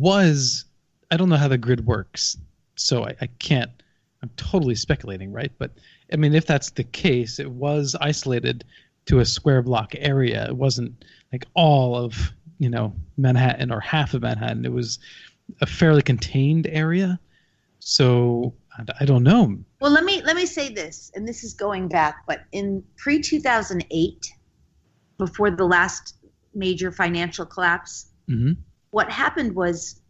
S1: I don't know how the grid works, so I can't, I'm totally speculating, right? But, I mean, if that's the case, it was isolated to a square block area. It wasn't like all of, Manhattan or half of Manhattan. It was a fairly contained area. So I don't know.
S2: Well, let me say this, and this is going back, but in pre-2008, before the last major financial collapse, what happened was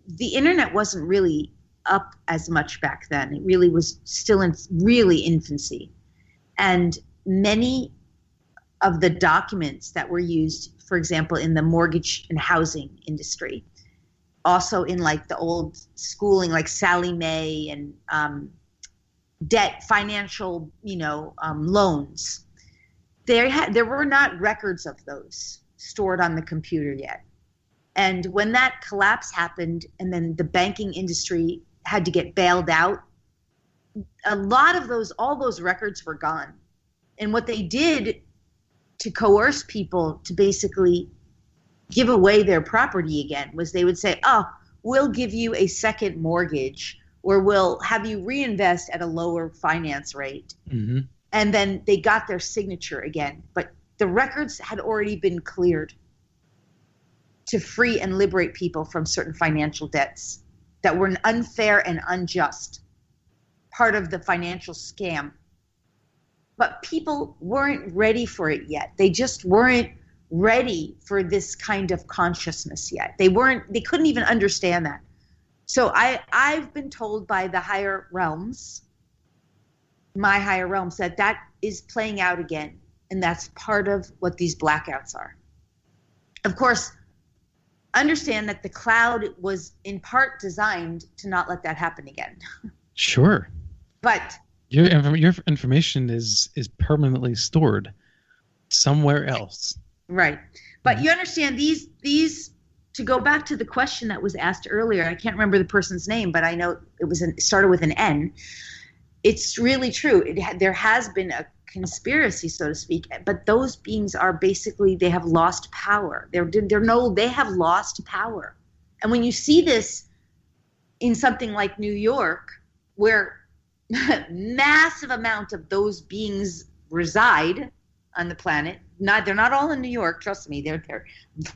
S2: the internet wasn't really up as much back then. It really was still in really infancy. And many of the documents that were used, for example, in the mortgage and housing industry, also in like the old schooling, like Sally Mae and debt, financial, loans. There were not records of those stored on the computer yet. And when that collapse happened, and then the banking industry had to get bailed out, a lot of all those records were gone. And what they did to coerce people to basically give away their property again was they would say, oh, we'll give you a second mortgage, or we'll have you reinvest at a lower finance rate. And then they got their signature again. But the records had already been cleared to free and liberate people from certain financial debts that were unfair and unjust, part of the financial scam. But people weren't ready for it yet. They just weren't ready for this kind of consciousness yet. They couldn't even understand that. So I've been told by the higher realms, my higher realms, that is playing out again. And that's part of what these blackouts are. Of course, understand that the cloud was in part designed to not let that happen again.
S1: Sure.
S2: But
S1: your information is permanently stored somewhere else.
S2: Right. But you understand these to go back to the question that was asked earlier, I can't remember the person's name, but I know it started with an N. It's really true. There has been a conspiracy, so to speak, but those beings are basically, they have lost power. They have lost power. And when you see this in something like New York, where massive amount of those beings reside on the planet, they're not all in New York, trust me, there are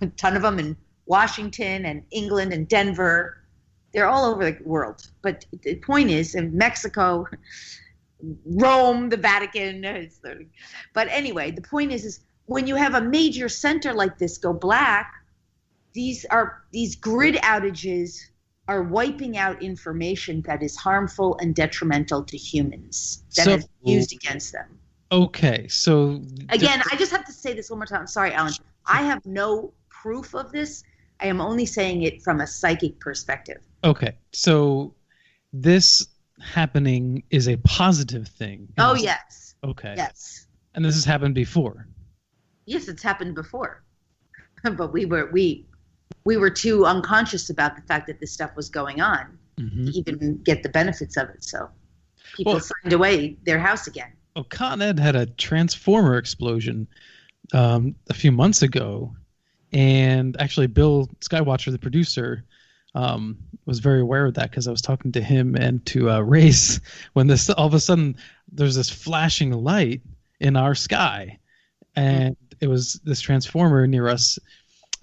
S2: a ton of them in Washington and England and Denver. They're all over the world. But the point is, in Mexico, Rome, the Vatican. But anyway, the point is when you have a major center like this go black, these grid outages are wiping out information that is harmful and detrimental to humans, that is used against them.
S1: Okay, so
S2: again, I just have to say this one more time. I'm sorry, Alan. I have no proof of this. I am only saying it from a psychic perspective.
S1: Okay, so this happening is a positive thing.
S2: Oh, yes.
S1: Okay.
S2: Yes.
S1: And this has happened before.
S2: Yes, it's happened before. But we were too unconscious about the fact that this stuff was going on to even get the benefits of it. So people signed away their house again.
S1: Well, Con Ed had a transformer explosion a few months ago, and actually Bill Skywatcher, the producer, was very aware of that because I was talking to him and to Race when this all of a sudden there's this flashing light in our sky, and it was this transformer near us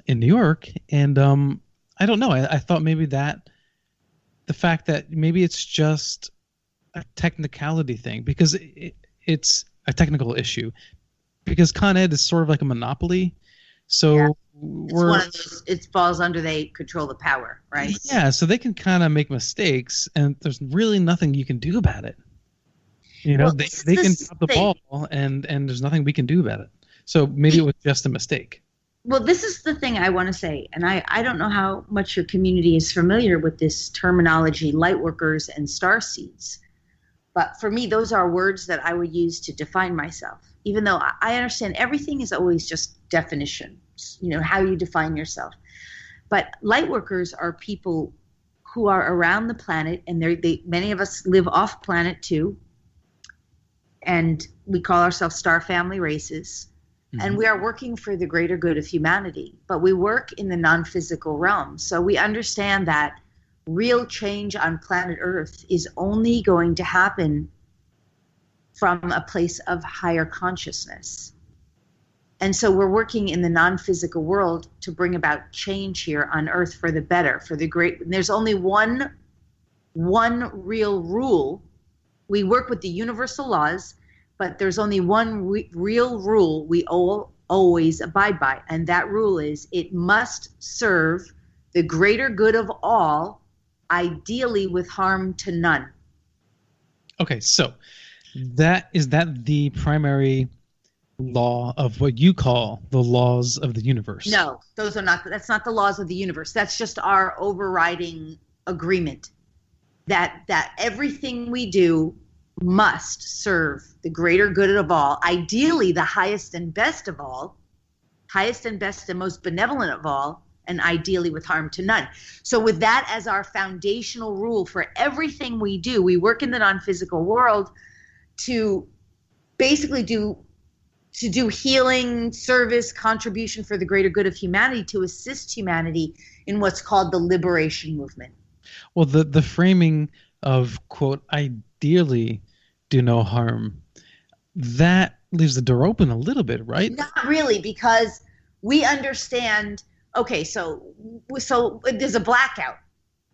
S1: in New York, and I don't know. I thought maybe that the fact that maybe it's just a technicality thing because it's a technical issue because Con Ed is sort of like a monopoly. So
S2: it's one of those, it falls under they control the power, right?
S1: Yeah, so they can kind of make mistakes, and there's really nothing you can do about it. You know, they can drop the ball, and there's nothing we can do about it. So maybe it was just a mistake.
S2: Well, this is the thing I want to say, and I don't know how much your community is familiar with this terminology, Lightworkers and starseeds. But for me, those are words that I would use to define myself, even though I understand everything is always just definition, you know, how you define yourself. But Lightworkers are people who are around the planet, and many of us live off planet too, and we call ourselves star family races. And we are working for the greater good of humanity, but we work in the non-physical realm. So we understand that real change on planet Earth is only going to happen from a place of higher consciousness. And so we're working in the non-physical world to bring about change here on Earth for the better, for the great. And there's only one real rule. We work with the universal laws, but there's only one real rule we all always abide by, and that rule is it must serve the greater good of all, ideally with harm to none.
S1: Okay, so is that the primary law of what you call the laws of the universe?
S2: No, those are not. That's not the laws of the universe. That's just our overriding agreement that everything we do must serve the greater good of all, ideally the highest and best of all, highest and best and most benevolent of all, and ideally with harm to none. So with that as our foundational rule for everything we do, we work in the non-physical world to basically do healing, service, contribution for the greater good of humanity, to assist humanity in what's called the liberation movement.
S1: Well, the framing of, quote, ideally do no harm, that leaves the door open a little bit, right?
S2: Not really, because we understand, okay, so there's a blackout.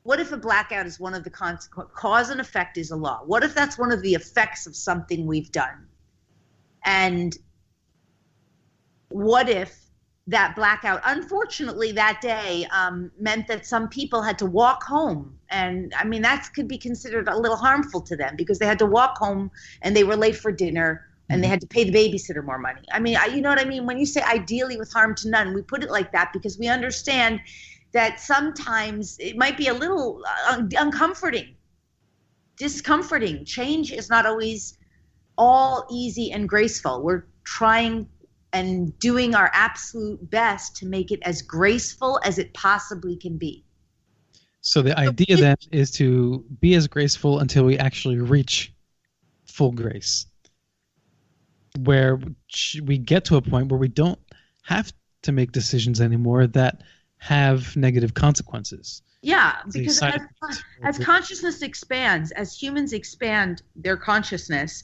S2: What if a blackout is one of the cause and effect is a law? What if that's one of the effects of something we've done? And what if that blackout, unfortunately that day, meant that some people had to walk home? And I mean, that could be considered a little harmful to them because they had to walk home and they were late for dinner and they had to pay the babysitter more money. I mean, you know what I mean? When you say ideally with harm to none, we put it like that because we understand that sometimes it might be a little uncomforting, discomforting. Change is not always all easy and graceful. We're trying and doing our absolute best to make it as graceful as it possibly can be.
S1: So the idea then is to be as graceful until we actually reach full grace, where we get to a point where we don't have to make decisions anymore, that have negative consequences.
S2: Yeah, because as consciousness expands, as humans expand their consciousness,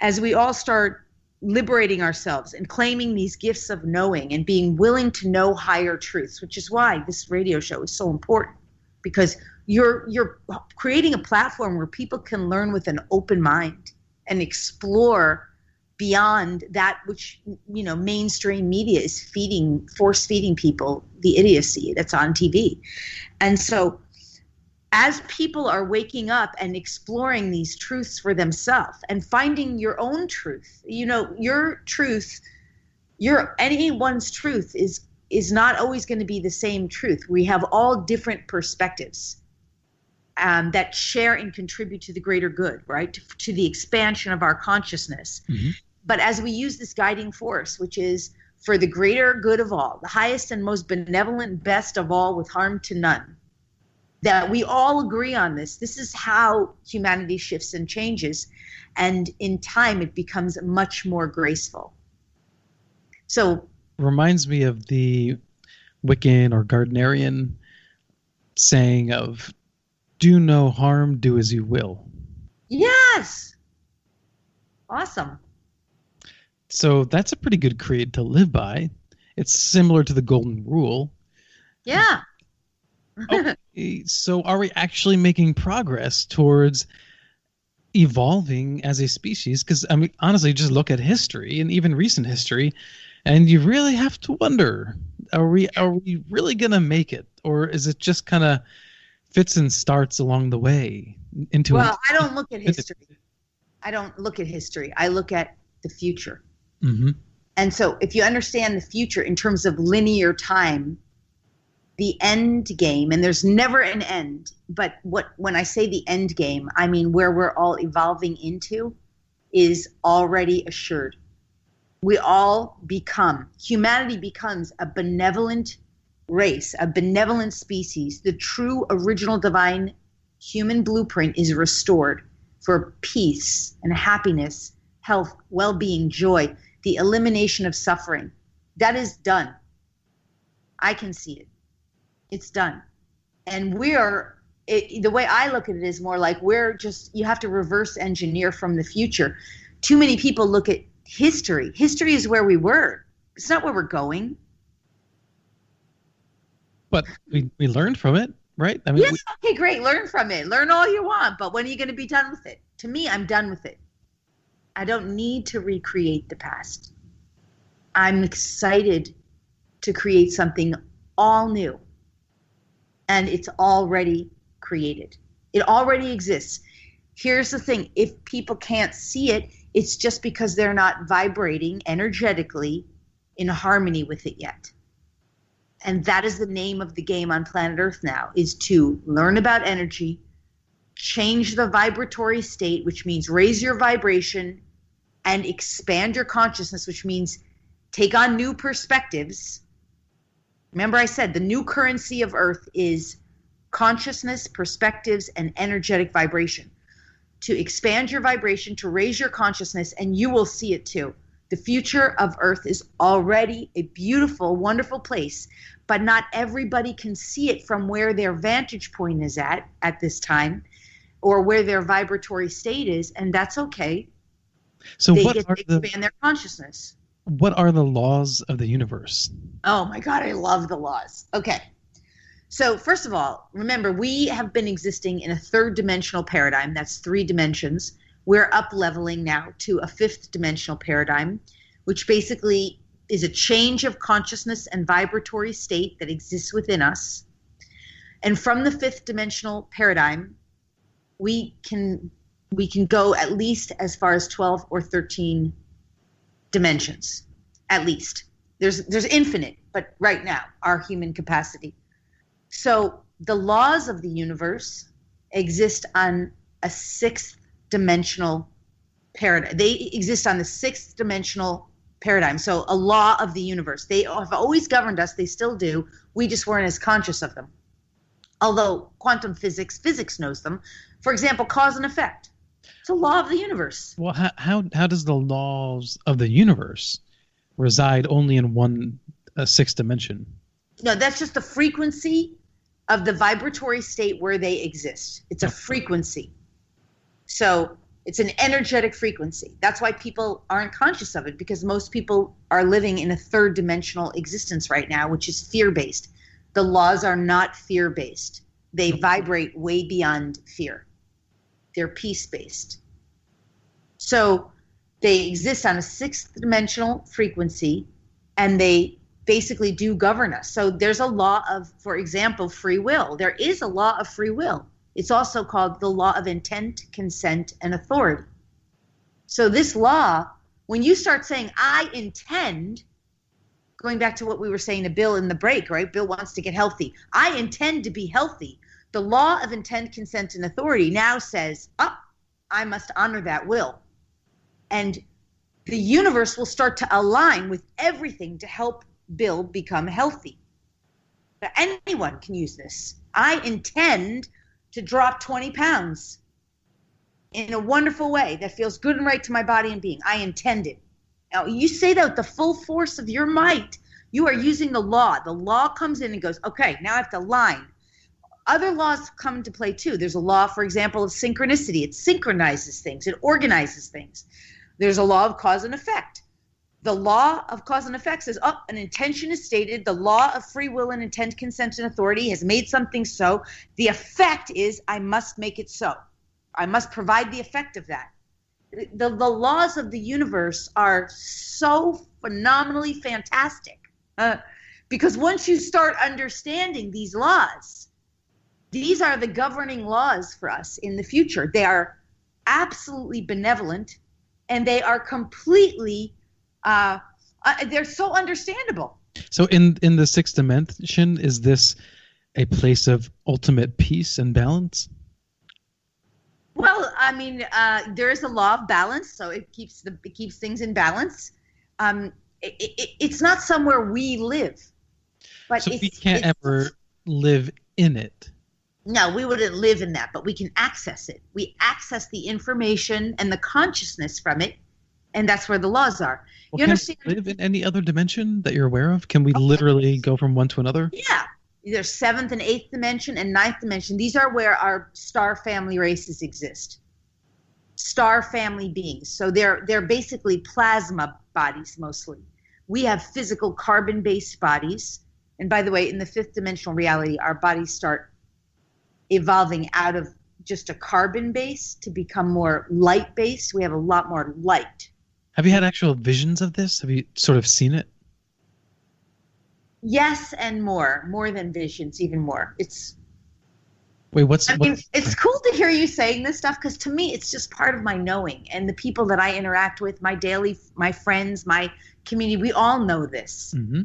S2: as we all start liberating ourselves and claiming these gifts of knowing and being willing to know higher truths, which is why this radio show is so important, because you're creating a platform where people can learn with an open mind and explore beyond that which, you know, mainstream media is force feeding people the idiocy that's on TV. And so as people are waking up and exploring these truths for themselves and finding your own truth, you know, your truth, anyone's truth is not always going to be the same truth. We have all different perspectives that share and contribute to the greater good, right? To the expansion of our consciousness. Mm-hmm. But as we use this guiding force, which is for the greater good of all, the highest and most benevolent best of all with harm to none, that we all agree on this. This is how humanity shifts and changes. And in time, it becomes much more graceful. So
S1: reminds me of the Wiccan or Gardnerian saying of, do no harm, do as you will.
S2: Yes. Awesome.
S1: So that's a pretty good creed to live by. It's similar to the golden rule.
S2: Yeah.
S1: Okay, so are we actually making progress towards evolving as a species? Because, I mean, honestly, just look at history and even recent history, and you really have to wonder, are we really going to make it? Or is it just kind of fits and starts along the way into
S2: Well, I don't look at history. I look at the future.
S1: Mm-hmm.
S2: And so if you understand the future in terms of linear time, the end game, and there's never an end, but when I say the end game, I mean where we're all evolving into is already assured. Humanity becomes a benevolent race, a benevolent species. The true original divine human blueprint is restored for peace and happiness, health, well-being, joy, the elimination of suffering. That is done. I can see it. It's done. And the way I look at it is more like you have to reverse engineer from the future. Too many people look at history. History is where we were. It's not where we're going.
S1: But we learned from it, right? I mean,
S2: yes, okay, great. Learn from it. Learn all you want. But when are you going to be done with it? To me, I'm done with it. I don't need to recreate the past. I'm excited to create something all new. And it's already created. It already exists. Here's the thing. If people can't see it, it's just because they're not vibrating energetically in harmony with it yet. And that is the name of the game on planet Earth now, is to learn about energy, change the vibratory state, which means raise your vibration and expand your consciousness, which means take on new perspectives. Remember I said the new currency of Earth is consciousness, perspectives, and energetic vibration. To expand your vibration, to raise your consciousness, and you will see it too. The future of Earth is already a beautiful, wonderful place, but not everybody can see it from where their vantage point is at this time, or where their vibratory state is, and that's okay.
S1: So
S2: they get to expand their consciousness.
S1: What are the laws of the universe?
S2: Oh my God, I love the laws. Okay. So first of all, remember, we have been existing in a third dimensional paradigm. That's 3 dimensions. We're up leveling now to a 5th dimensional paradigm, which basically is a change of consciousness and vibratory state that exists within us. And from the 5th dimensional paradigm, we can go at least as far as 12 or 13 dimensions, at least. There's infinite, but right now, our human capacity. So the laws of the universe exist on a 6th dimensional paradigm. They exist on the 6th dimensional paradigm. So a law of the universe. They have always governed us. They still do. We just weren't as conscious of them. Although quantum physics knows them. For example, cause and effect. It's a law of the universe.
S1: Well, how does the laws of the universe reside only in one 6th dimension?
S2: No, that's just the frequency of the vibratory state where they exist. It's a frequency. So it's an energetic frequency. That's why people aren't conscious of it, because most people are living in a third dimensional existence right now, which is fear-based. The laws are not fear-based. They vibrate way beyond fear. They're peace-based. So they exist on a sixth dimensional frequency, and they basically do govern us. So there's a law of, for example, free will. There is a law of free will. It's also called the law of intent, consent, and authority. So this law, when you start saying, I intend, going back to what we were saying to Bill in the break, right? Bill wants to get healthy. I intend to be healthy. The law of intent, consent, and authority now says, I must honor that will. And the universe will start to align with everything to help Bill become healthy. But anyone can use this. I intend to drop 20 pounds in a wonderful way that feels good and right to my body and being. I intend it. Now, you say that with the full force of your might. You are using the law. The law comes in and goes, okay, now I have to align. Other laws come into play too. There's a law, for example, of synchronicity. It synchronizes things. It organizes things. There's a law of cause and effect. The law of cause and effect says, an intention is stated. The law of free will and intent, consent, and authority has made something so. The effect is I must make it so. I must provide the effect of that. The laws of the universe are so phenomenally fantastic because once you start understanding these laws, these are the governing laws for us in the future. They are absolutely benevolent, and they are completely they're so understandable.
S1: So in the sixth dimension, is this a place of ultimate peace and balance?
S2: Well, I mean, there is a law of balance, so it keeps things in balance. It's not somewhere we live, but
S1: so we can't ever live in it.
S2: No, we wouldn't live in that, but we can access it. We access the information and the consciousness from it, and that's where the laws are.
S1: Well,
S2: you understand?
S1: Can we live in any other dimension that you're aware of? Can we literally go from one to another?
S2: Yeah. There's seventh and eighth dimension and ninth dimension. These are where our star family races exist. Star family beings. So they're basically plasma bodies mostly. We have physical carbon-based bodies. And by the way, in the fifth dimensional reality, our bodies start evolving out of just a carbon base to become more light-based. We have a lot more light.
S1: Have you had actual visions of this? Have you sort of seen it?
S2: Yes, and more than visions, even more. It's cool to hear you saying this stuff because to me, it's just part of my knowing. And the people that I interact with, my friends, my community, we all know this. Mm-hmm.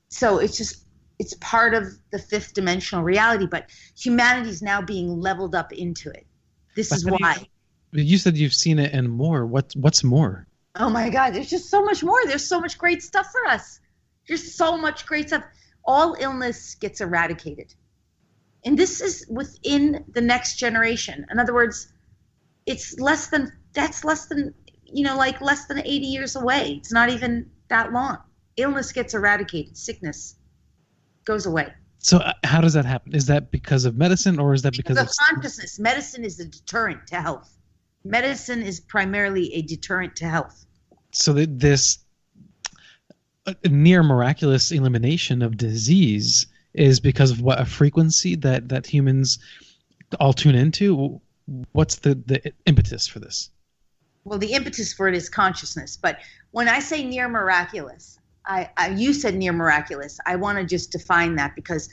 S2: So it's part of the fifth dimensional reality, but humanity is now being leveled up into it. This is why.
S1: You said you've seen it and more. What's more?
S2: Oh my God, there's just so much more. There's so much great stuff for us. There's so much great stuff. All illness gets eradicated. And this is within the next generation. In other words, it's less than 80 years away. It's not even that long. Illness gets eradicated. Sickness goes away.
S1: So how does that happen? Is that because of medicine or is that because of
S2: consciousness? Medicine is a deterrent to health. Medicine is primarily a deterrent to health.
S1: So this near miraculous elimination of disease is because of what, a frequency that humans all tune into? What's the impetus for this?
S2: Well, the impetus for it is consciousness. But when I say near miraculous, you said near miraculous. I want to just define that because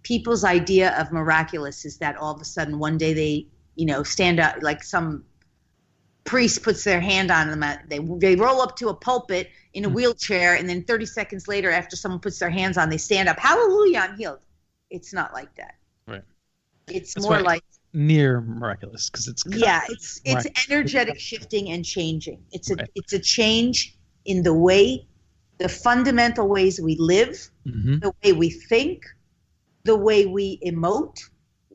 S2: people's idea of miraculous is that all of a sudden one day they, stand up like some priest puts their hand on them. They roll up to a pulpit in a wheelchair, and then 30 seconds later, after someone puts their hands on, they stand up. Hallelujah, I'm healed. It's not like that.
S1: Right.
S2: It's more like
S1: near miraculous because it's
S2: energetic shifting and changing. It's a change in the fundamental ways we live, the way we think, the way we emote,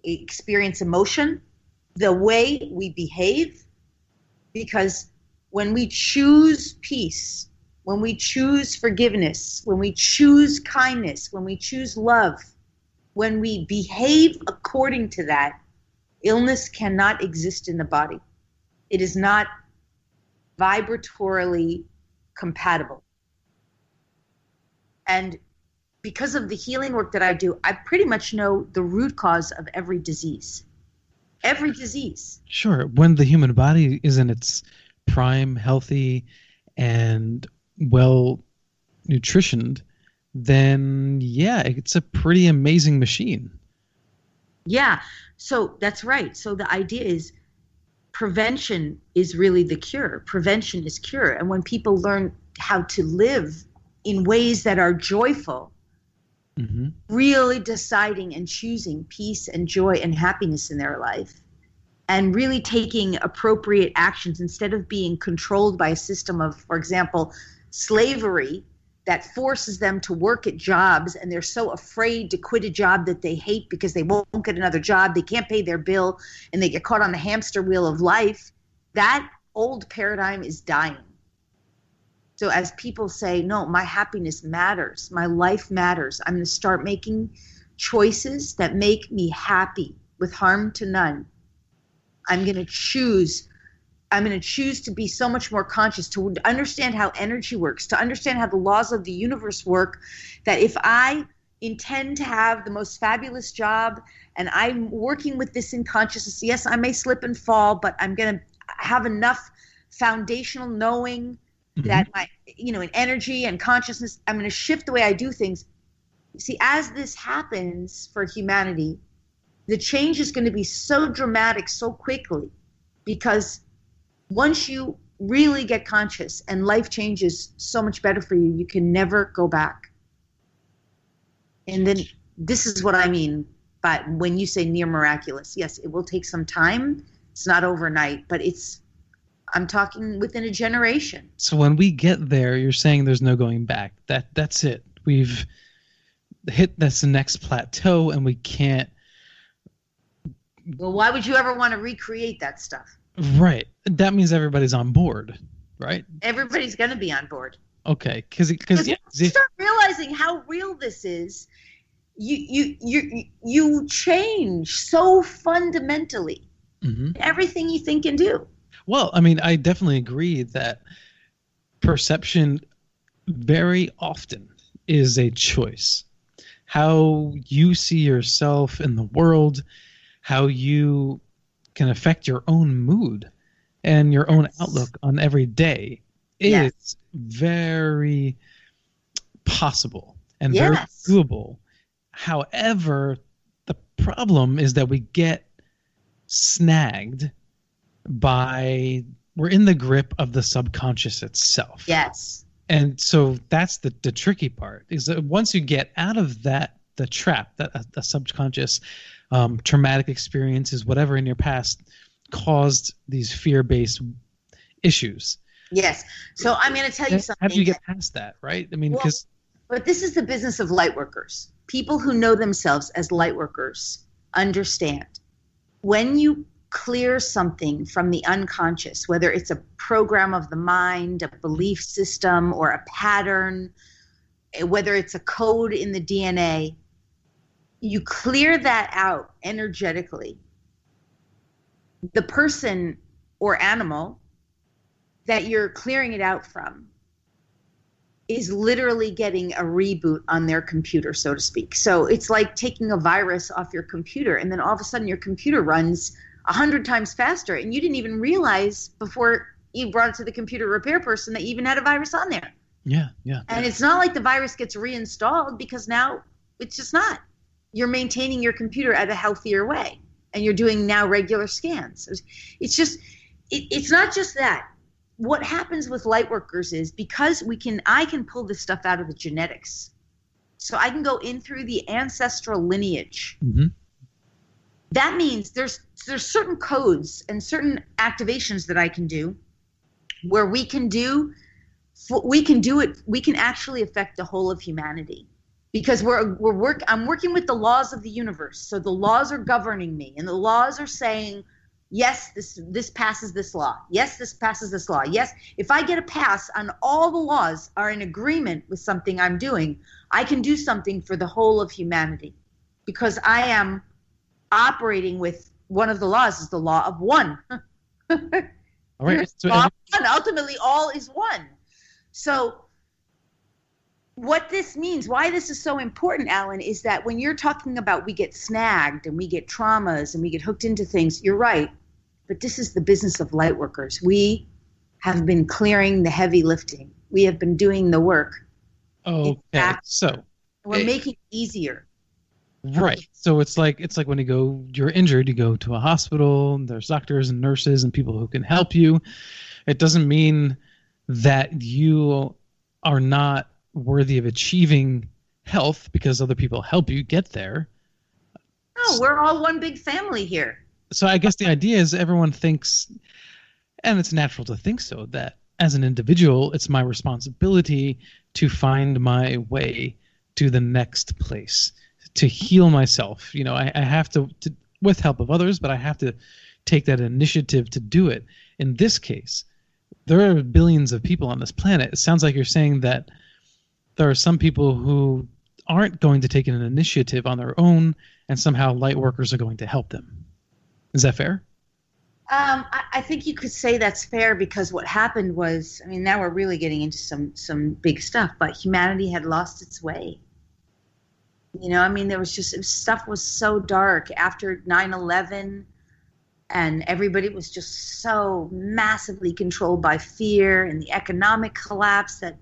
S2: experience emotion, the way we behave. Because when we choose peace, when we choose forgiveness, when we choose kindness, when we choose love, when we behave according to that, illness cannot exist in the body. It is not vibratorily compatible. And because of the healing work that I do, I pretty much know the root cause of every disease. Every disease.
S1: Sure. When the human body is in its prime, healthy, and well nutritioned, then yeah, it's a pretty amazing machine.
S2: Yeah. So that's right. So the idea is prevention is really the cure. Prevention is cure. And when people learn how to live in ways that are joyful, really deciding and choosing peace and joy and happiness in their life, and really taking appropriate actions instead of being controlled by a system of, for example, slavery that forces them to work at jobs, and they're so afraid to quit a job that they hate because they won't get another job, they can't pay their bill, and they get caught on the hamster wheel of life. That old paradigm is dying. So as people say, no, my happiness matters, my life matters, I'm going to start making choices that make me happy with harm to none. I'm going to choose to be so much more conscious, to understand how energy works, to understand how the laws of the universe work, that if I intend to have the most fabulous job and I'm working with this in consciousness, yes, I may slip and fall, but I'm going to have enough foundational knowing that my, in energy and consciousness, I'm going to shift the way I do things. See, as this happens for humanity, the change is going to be so dramatic so quickly, because once you really get conscious and life changes so much better for you, you can never go back. And then this is what I mean by when you say near miraculous. Yes, it will take some time. It's not overnight, but I'm talking within a generation.
S1: So when we get there, you're saying there's no going back. That's it. We've hit this next plateau and we can't.
S2: Well, why would you ever want to recreate that stuff?
S1: Right. That means everybody's on board, right?
S2: Everybody's going to be on board.
S1: Okay, because
S2: you start realizing how real this is, you change so fundamentally everything you think and do.
S1: Well, I mean, I definitely agree that perception very often is a choice. How you see yourself in the world, how you can affect your own mood and your own outlook on every day is very possible and very doable. However, the problem is that we get snagged by, we're in the grip of the subconscious itself.
S2: Yes.
S1: And so that's the tricky part, is that once you get out of that, the trap, that a subconscious traumatic experiences, whatever in your past caused these fear-based issues.
S2: Yes. So I'm going to tell you something.
S1: How do you get past that, right? I mean, because...
S2: But this is the business of lightworkers. People who know themselves as lightworkers understand. When you clear something from the unconscious, whether it's a program of the mind, a belief system, or a pattern, whether it's a code in the DNA, you clear that out energetically. The person or animal that you're clearing it out from is literally getting a reboot on their computer, so to speak. So it's like taking a virus off your computer, and then all of a sudden your computer runs 100 times faster, and you didn't even realize before you brought it to the computer repair person that you even had a virus on there.
S1: Yeah.
S2: And it's not like the virus gets reinstalled, because now it's just not. You're maintaining your computer at a healthier way, and you're doing now regular scans. It's not just that. What happens with lightworkers is, because I can pull this stuff out of the genetics. So I can go in through the ancestral lineage. That means there's certain codes and certain activations that I can do where we can actually affect the whole of humanity, because I'm working with the laws of the universe. So the laws are governing me, and the laws are saying yes, this passes this law. Yes, this passes this law. Yes, if I get a pass on all the laws are in agreement with something I'm doing, I can do something for the whole of humanity, because I am operating with one of the laws is the law of one.
S1: All right. So
S2: law of one. Ultimately, all is one. So what this means, why this is so important, Alan, is that when you're talking about we get snagged and we get traumas and we get hooked into things, you're right. But this is the business of Lightworkers. We have been clearing the heavy lifting. We have been doing the work.
S1: Okay. So
S2: we're making it easier.
S1: Right. So it's like when you're injured, you go to a hospital, and there's doctors and nurses and people who can help you. It doesn't mean that you are not worthy of achieving health because other people help you get there.
S2: No, we're all one big family here.
S1: So I guess the idea is everyone thinks, and it's natural to think so, that as an individual, it's my responsibility to find my way to the next place, to heal myself. You know, I have to, with help of others, but I have to take that initiative to do it. In this case, there are billions of people on this planet. It sounds like you're saying that there are some people who aren't going to take an initiative on their own, and somehow Lightworkers are going to help them. Is that fair?
S2: I think you could say that's fair, because what happened was, I mean, now we're really getting into some big stuff, but humanity had lost its way. You know, I mean, there was stuff was so dark after 9/11, and everybody was just so massively controlled by fear and the economic collapse that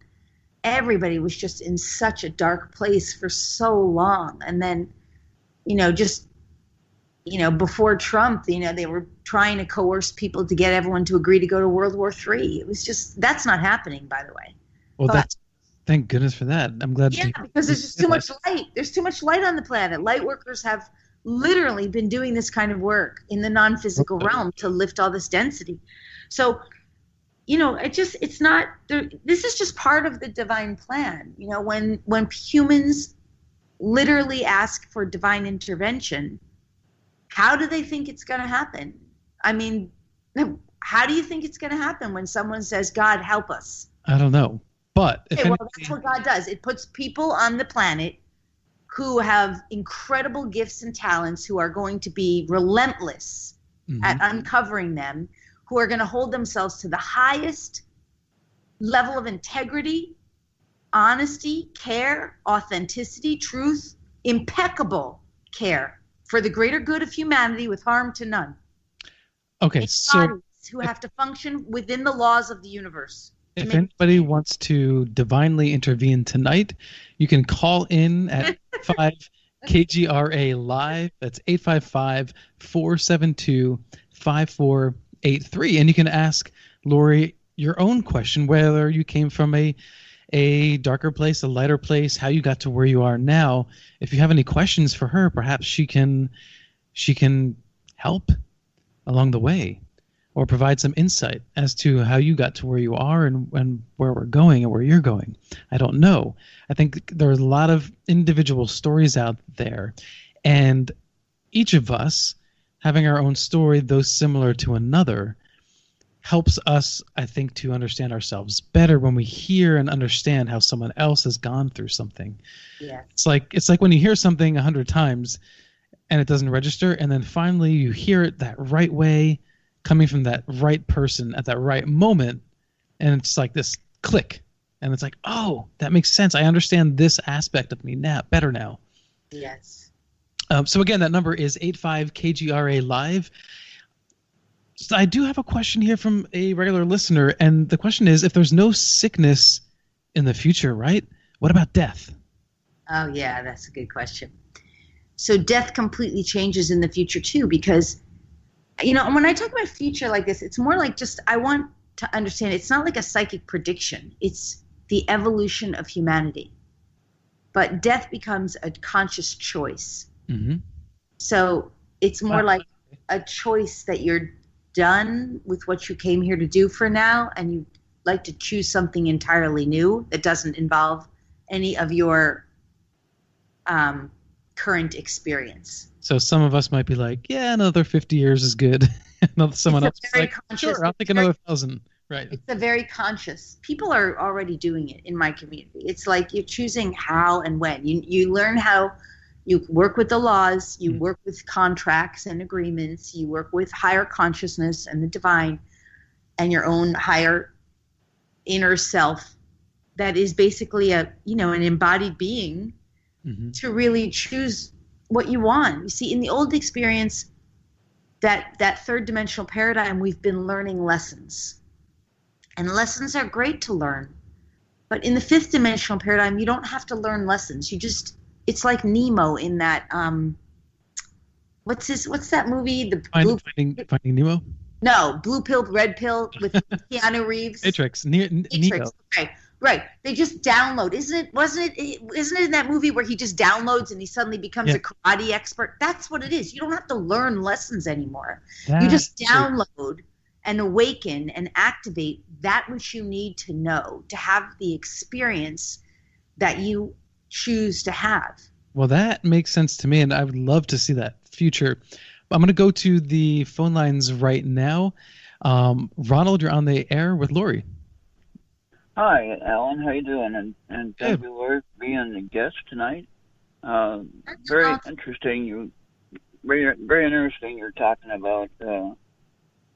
S2: everybody was just in such a dark place for so long. And then, before Trump, they were trying to coerce people to get everyone to agree to go to World War III. It was just, that's not happening, by the way.
S1: Well, thank goodness for that. I'm glad.
S2: Yeah, because there's just too much light. There's too much light on the planet. Lightworkers have literally been doing this kind of work in the non-physical realm to lift all this density. So, it's not, this is just part of the divine plan. When humans literally ask for divine intervention, how do they think it's going to happen? I mean, how do you think it's going to happen when someone says, God, help us?
S1: I don't know. But
S2: that's what God does. It puts people on the planet who have incredible gifts and talents, who are going to be relentless at uncovering them, who are going to hold themselves to the highest level of integrity, honesty, care, authenticity, truth, impeccable care for the greater good of humanity with harm to none.
S1: Okay, so
S2: who have to function within the laws of the universe.
S1: If anybody wants to divinely intervene tonight, you can call in at 5 KGRA Live. That's 855-472-5483. And you can ask Lori your own question, whether you came from a darker place, a lighter place, how you got to where you are now. If you have any questions for her, perhaps she can help along the way, or provide some insight as to how you got to where you are and where we're going and where you're going. I don't know. I think there's a lot of individual stories out there, and each of us having our own story, though similar to another, helps us, I think, to understand ourselves better when we hear and understand how someone else has gone through something.
S2: Yeah.
S1: It's like when you hear something 100 times and it doesn't register, and then finally you hear it that right way, coming from that right person at that right moment, and it's like this click, and it's like, oh, that makes sense. I understand this aspect of me now better now.
S2: Yes.
S1: So again, that number is 85-KGRA Live. So I do have a question here from a regular listener, and the question is, if there's no sickness in the future, right? What about death?
S2: Oh, yeah, that's a good question. So death completely changes in the future, too, because when I talk about future like this, it's more like just, I want to understand, it's not like a psychic prediction. It's the evolution of humanity. But death becomes a conscious choice.
S1: Mm-hmm.
S2: So it's more like a choice that you're done with what you came here to do for now, and you like to choose something entirely new that doesn't involve any of your current experience.
S1: So some of us might be like, yeah, another 50 years is good. Someone else is like, sure, I'll take another 1,000. Right.
S2: It's a very conscious. People are already doing it in my community. It's like you're choosing how and when. You learn how you work with the laws, you work with contracts and agreements, you work with higher consciousness and the divine and your own higher inner self that is basically an embodied being to really choose what you want. You see, in the old experience, that third dimensional paradigm, we've been learning lessons. And lessons are great to learn. But in the fifth dimensional paradigm, you don't have to learn lessons. It's like Nemo in that, what's that movie?
S1: Finding Nemo?
S2: No, Blue Pill, Red Pill with Keanu Reeves.
S1: Matrix.
S2: Matrix. Right. They just download. Isn't it in that movie where he just downloads and he suddenly becomes a karate expert? That's what it is. You don't have to learn lessons anymore. You just download and awaken and activate that which you need to know to have the experience that you choose to have.
S1: Well, that makes sense to me, and I would love to see that future. I'm going to go to the phone lines right now. Ronald, you're on the air with Lori.
S11: Hi, Alan. How you doing? And thank you, Lori, for being the guest tonight. Very interesting. Very interesting. You're talking about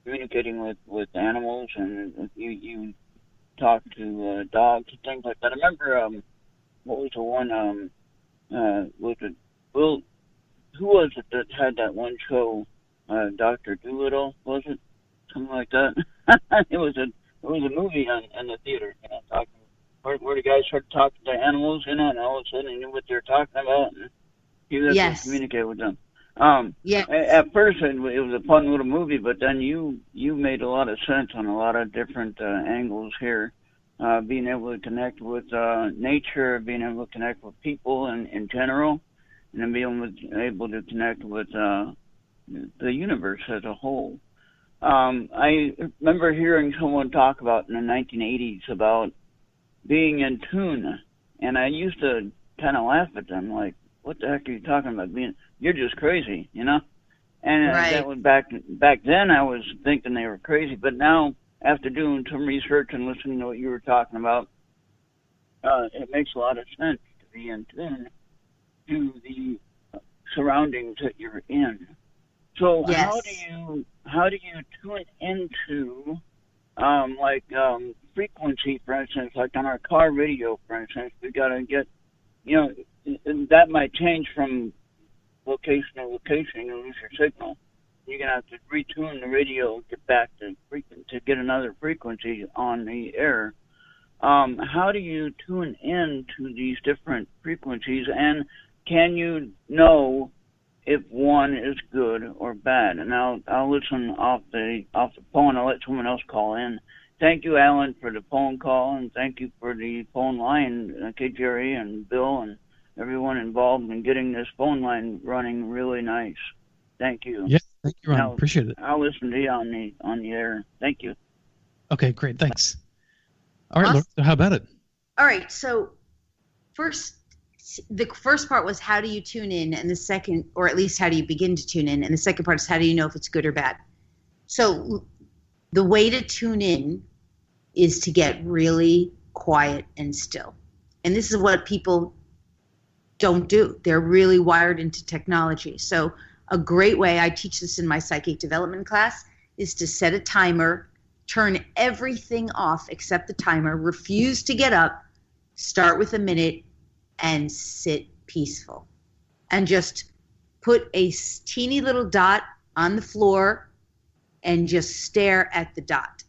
S11: communicating with animals, and you talk to dogs and things like that. I remember what was the one? Was it Will? Who was it that had that one show? Dr. Dolittle, was it? Something like that. It was a movie in the theater, talking where the guy started talking to animals, and all of a sudden he knew what they were talking about, and he was able to communicate with them. At first it was a fun little movie, but then you made a lot of sense on a lot of different angles here. Being able to connect with nature, being able to connect with people in general, and then being able to connect with the universe as a whole. I remember hearing someone talk about in the 1980s about being in tune, and I used to kind of laugh at them, like, what the heck are you talking about? You're just crazy, And that was back then I was thinking they were crazy, but now after doing some research and listening to what you were talking about, it makes a lot of sense to be in tune to the surroundings that you're in. So how do you tune into frequency, for instance, like on our car radio, for instance, we got to get, and that might change from location to location. You lose your signal. You're going to have to retune the radio, get back to get another frequency on the air. How do you tune in to these different frequencies, and can you know if one is good or bad? And I'll listen off the phone. I'll let someone else call in. Thank you, Alan, for the phone call, and thank you for the phone line, Jerry and Bill and everyone involved in getting this phone line running really nice. Thank you.
S1: Yes, thank you, Ron. Appreciate it.
S11: I'll listen to you on the air. Thank you.
S1: Okay, great. Thanks. All right, Laura, so how about it?
S2: All right, so the first part was how do you tune in, and the second, or at least how do you begin to tune in, and the second part is how do you know if it's good or bad. So the way to tune in is to get really quiet and still. And this is what people don't do. They're really wired into technology. So a great way, I teach this in my psychic development class, is to set a timer, turn everything off except the timer, refuse to get up, start with a minute, and sit peaceful. And just put a teeny little dot on the floor and just stare at the dot.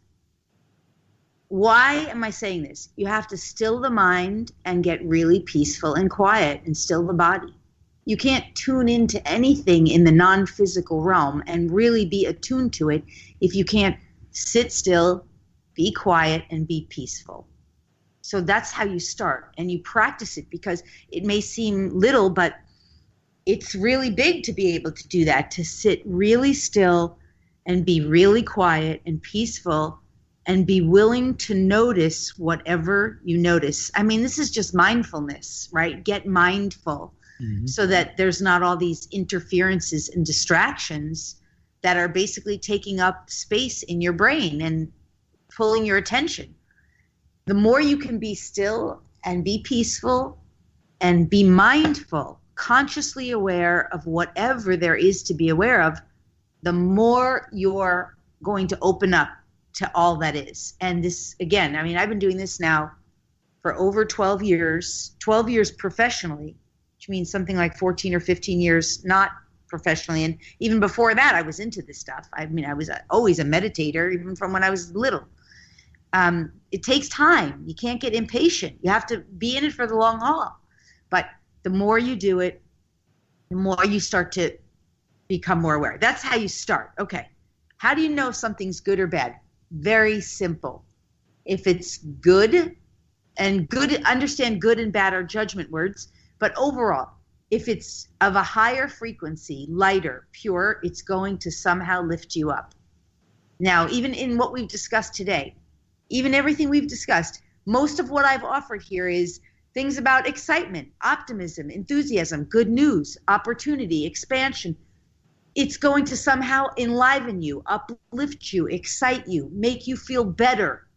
S2: Why am I saying this? You have to still the mind and get really peaceful and quiet and still the body. You can't tune into anything in the non-physical realm and really be attuned to it if you can't sit still, be quiet, and be peaceful. So that's how you start, and you practice it because it may seem little, but it's really big to be able to do that, to sit really still and be really quiet and peaceful and be willing to notice whatever you notice. I mean, this is just mindfulness, right? Get mindful. so that there's not all these interferences and distractions that are basically taking up space in your brain and pulling your attention. The more you can be still and be peaceful and be mindful, consciously aware of whatever there is to be aware of, the more you're going to open up to all that is. And this, again, I mean, I've been doing this now for over 12 years professionally, which means something like 14 or 15 years not professionally. And even before that, I was into this stuff. I mean, I was always a meditator, even from when I was little. It takes time. You can't get impatient. You have to be in it for the long haul. But the more you do it, the more you start to become more aware. That's how you start. Okay. How do you know if something's good or bad? Very simple. If it's good, and good, understand good and bad are judgment words, but overall, if it's of a higher frequency, lighter, pure, it's going to somehow lift you up. Now, even in what we've discussed today, even everything we've discussed, most of what I've offered here is things about excitement, optimism, enthusiasm, good news, opportunity, expansion. It's going to somehow enliven you, uplift you, excite you, make you feel better.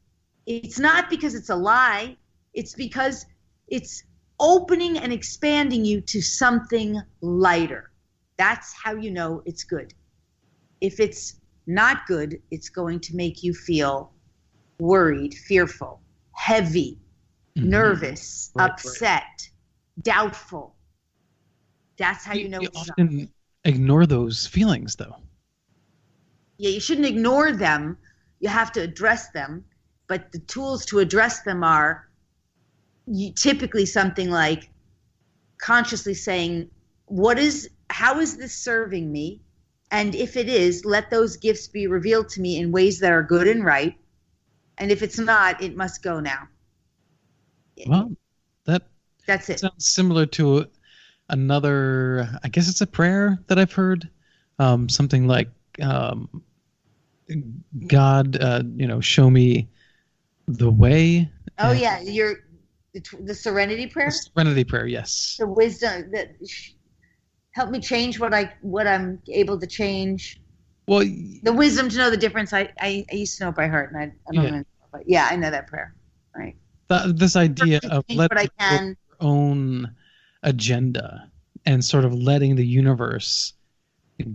S2: It's not because it's a lie. It's because it's opening and expanding you to something lighter. That's how you know it's good. If it's not good, it's going to make you feel worried, fearful, heavy, nervous, upset, doubtful. That's how you know it's not.
S1: You often ignore those feelings, though.
S2: Yeah, you shouldn't ignore them. You have to address them. But the tools to address them are typically something like consciously saying, how is this serving me? And if it is, let those gifts be revealed to me in ways that are good and right. And if it's not, it must go now.
S1: Well,
S2: that's it.
S1: Sounds similar to another, I guess it's a prayer that I've heard. Something like, God, show me the way.
S2: Oh, yeah. The Serenity Prayer?
S1: The Serenity Prayer, yes.
S2: The wisdom that help me change what I'm able to change.
S1: Well,
S2: the wisdom to know the difference. I used to know it by heart, and I don't know, but yeah, I know that prayer. Right.
S1: This idea of letting
S2: your
S1: own agenda and sort of letting the universe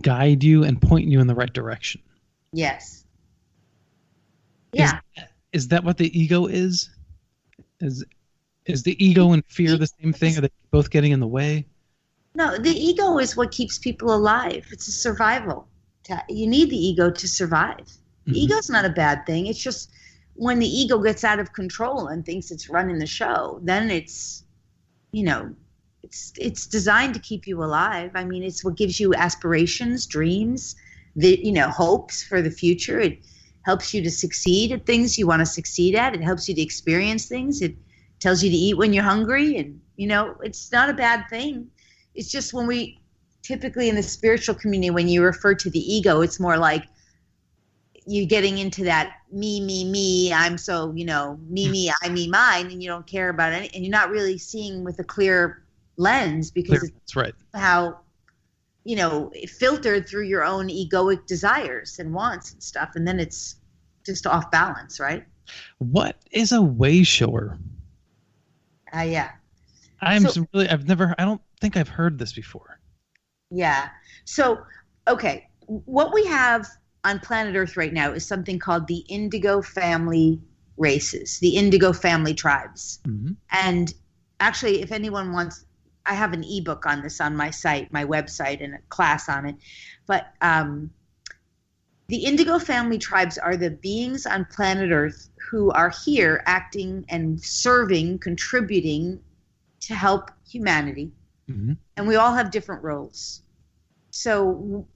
S1: guide you and point you in the right direction.
S2: Yes. Yeah.
S1: Is that what the ego is? Is the ego and fear the same thing? Are they both getting in the way?
S2: No, the ego is what keeps people alive. It's a survival. You need the ego to survive. The ego's not a bad thing. It's just when the ego gets out of control and thinks it's running the show, then it's designed to keep you alive. I mean, it's what gives you aspirations, dreams, hopes for the future. It helps you to succeed at things you want to succeed at. It helps you to experience things. It tells you to eat when you're hungry. And, it's not a bad thing. It's just when we typically in the spiritual community, when you refer to the ego, it's more like you getting into that me, I'm so, me, I, me, mine, and you don't care about any, and you're not really seeing with a clear lens because
S1: that's right.
S2: How, filtered through your own egoic desires and wants and stuff, and then it's just off balance, right?
S1: What is a way shower?
S2: Yeah.
S1: I don't think I've heard this before.
S2: Yeah. So, okay, what we have on planet Earth right now is something called the Indigo family races, the Indigo family tribes. Mm-hmm. And actually, if anyone wants, I have an ebook on this on my site, my website, and a class on it. But the Indigo family tribes are the beings on planet Earth who are here acting and serving, contributing to help humanity. Mm-hmm. And we all have different roles. So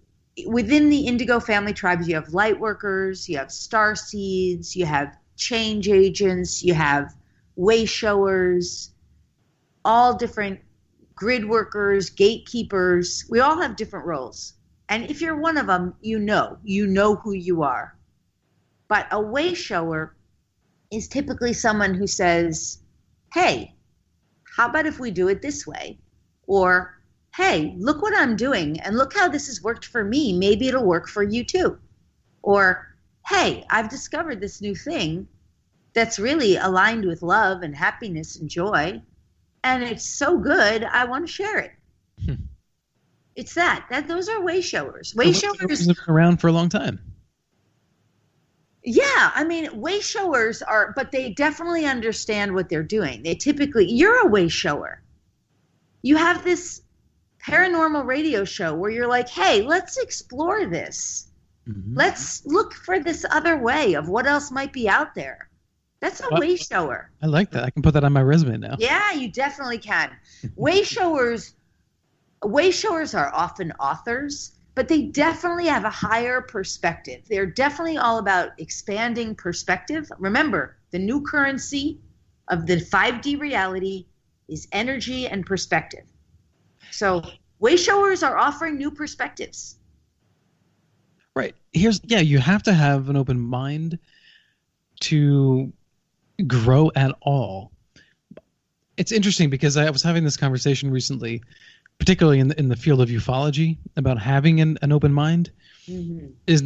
S2: within the Indigo family tribes, you have Lightworkers, you have star seeds, you have change agents, you have way showers, all different grid workers, gatekeepers. We all have different roles. And if you're one of them, you know who you are. But a way shower is typically someone who says, hey, how about if we do it this way? Or hey, look what I'm doing and look how this has worked for me. Maybe it'll work for you too. Or, hey, I've discovered this new thing that's really aligned with love and happiness and joy, and it's so good, I want to share it. It's that those are way showers. Way showers
S1: have been around for a long time.
S2: Yeah, I mean, way showers are, but they definitely understand what they're doing. They typically, you're a way shower. You have this paranormal radio show where you're like, hey, let's explore this. Mm-hmm. Let's look for this other way of what else might be out there. That's a way shower.
S1: I like that. I can put that on my resume now.
S2: Yeah, you definitely can. Way showers are often authors, but they definitely have a higher perspective. They're definitely all about expanding perspective. Remember, the new currency of the 5D reality is energy and perspective. So way showers are offering new perspectives.
S1: Right. You have to have an open mind to grow at all. It's interesting because I was having this conversation recently, particularly in the field of ufology, about having an open mind. Mm-hmm. Is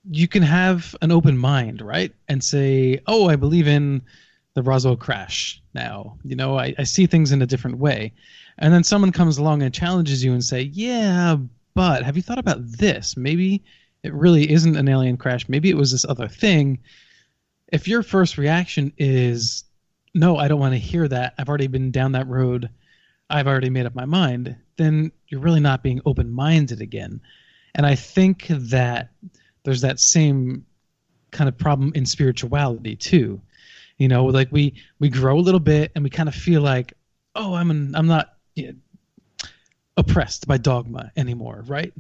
S1: you can have an open mind, right? And say, oh, I believe in the Roswell crash now. I see things in a different way. And then someone comes along and challenges you and say, yeah, but have you thought about this? Maybe it really isn't an alien crash. Maybe it was this other thing. If your first reaction is, no, I don't want to hear that. I've already been down that road. I've already made up my mind. Then you're really not being open-minded again. And I think that there's that same kind of problem in spirituality too. Like we grow a little bit and we kind of feel like, oh, I'm not oppressed by dogma anymore, right?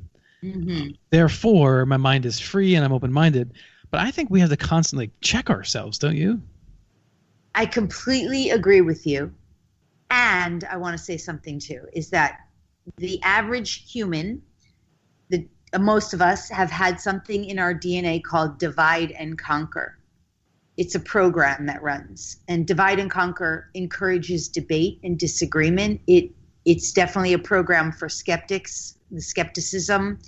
S1: Mm-hmm. Therefore, my mind is free and I'm open-minded. But I think we have to constantly check ourselves, don't you?
S2: I completely agree with you. And I want to say something too, is that the average human, most of us have had something in our DNA called divide and conquer. It's a program that runs. And divide and conquer encourages debate and disagreement. It's definitely a program for skeptics, the skepticism,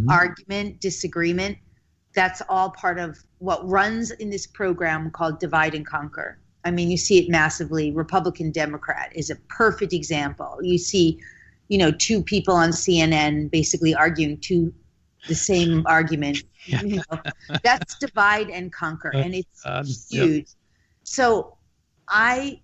S2: argument, disagreement. That's all part of what runs in this program called divide and conquer. I mean, you see it massively. Republican Democrat is a perfect example. You see, two people on CNN basically arguing the same argument. That's divide and conquer, and it's huge. Yep. So I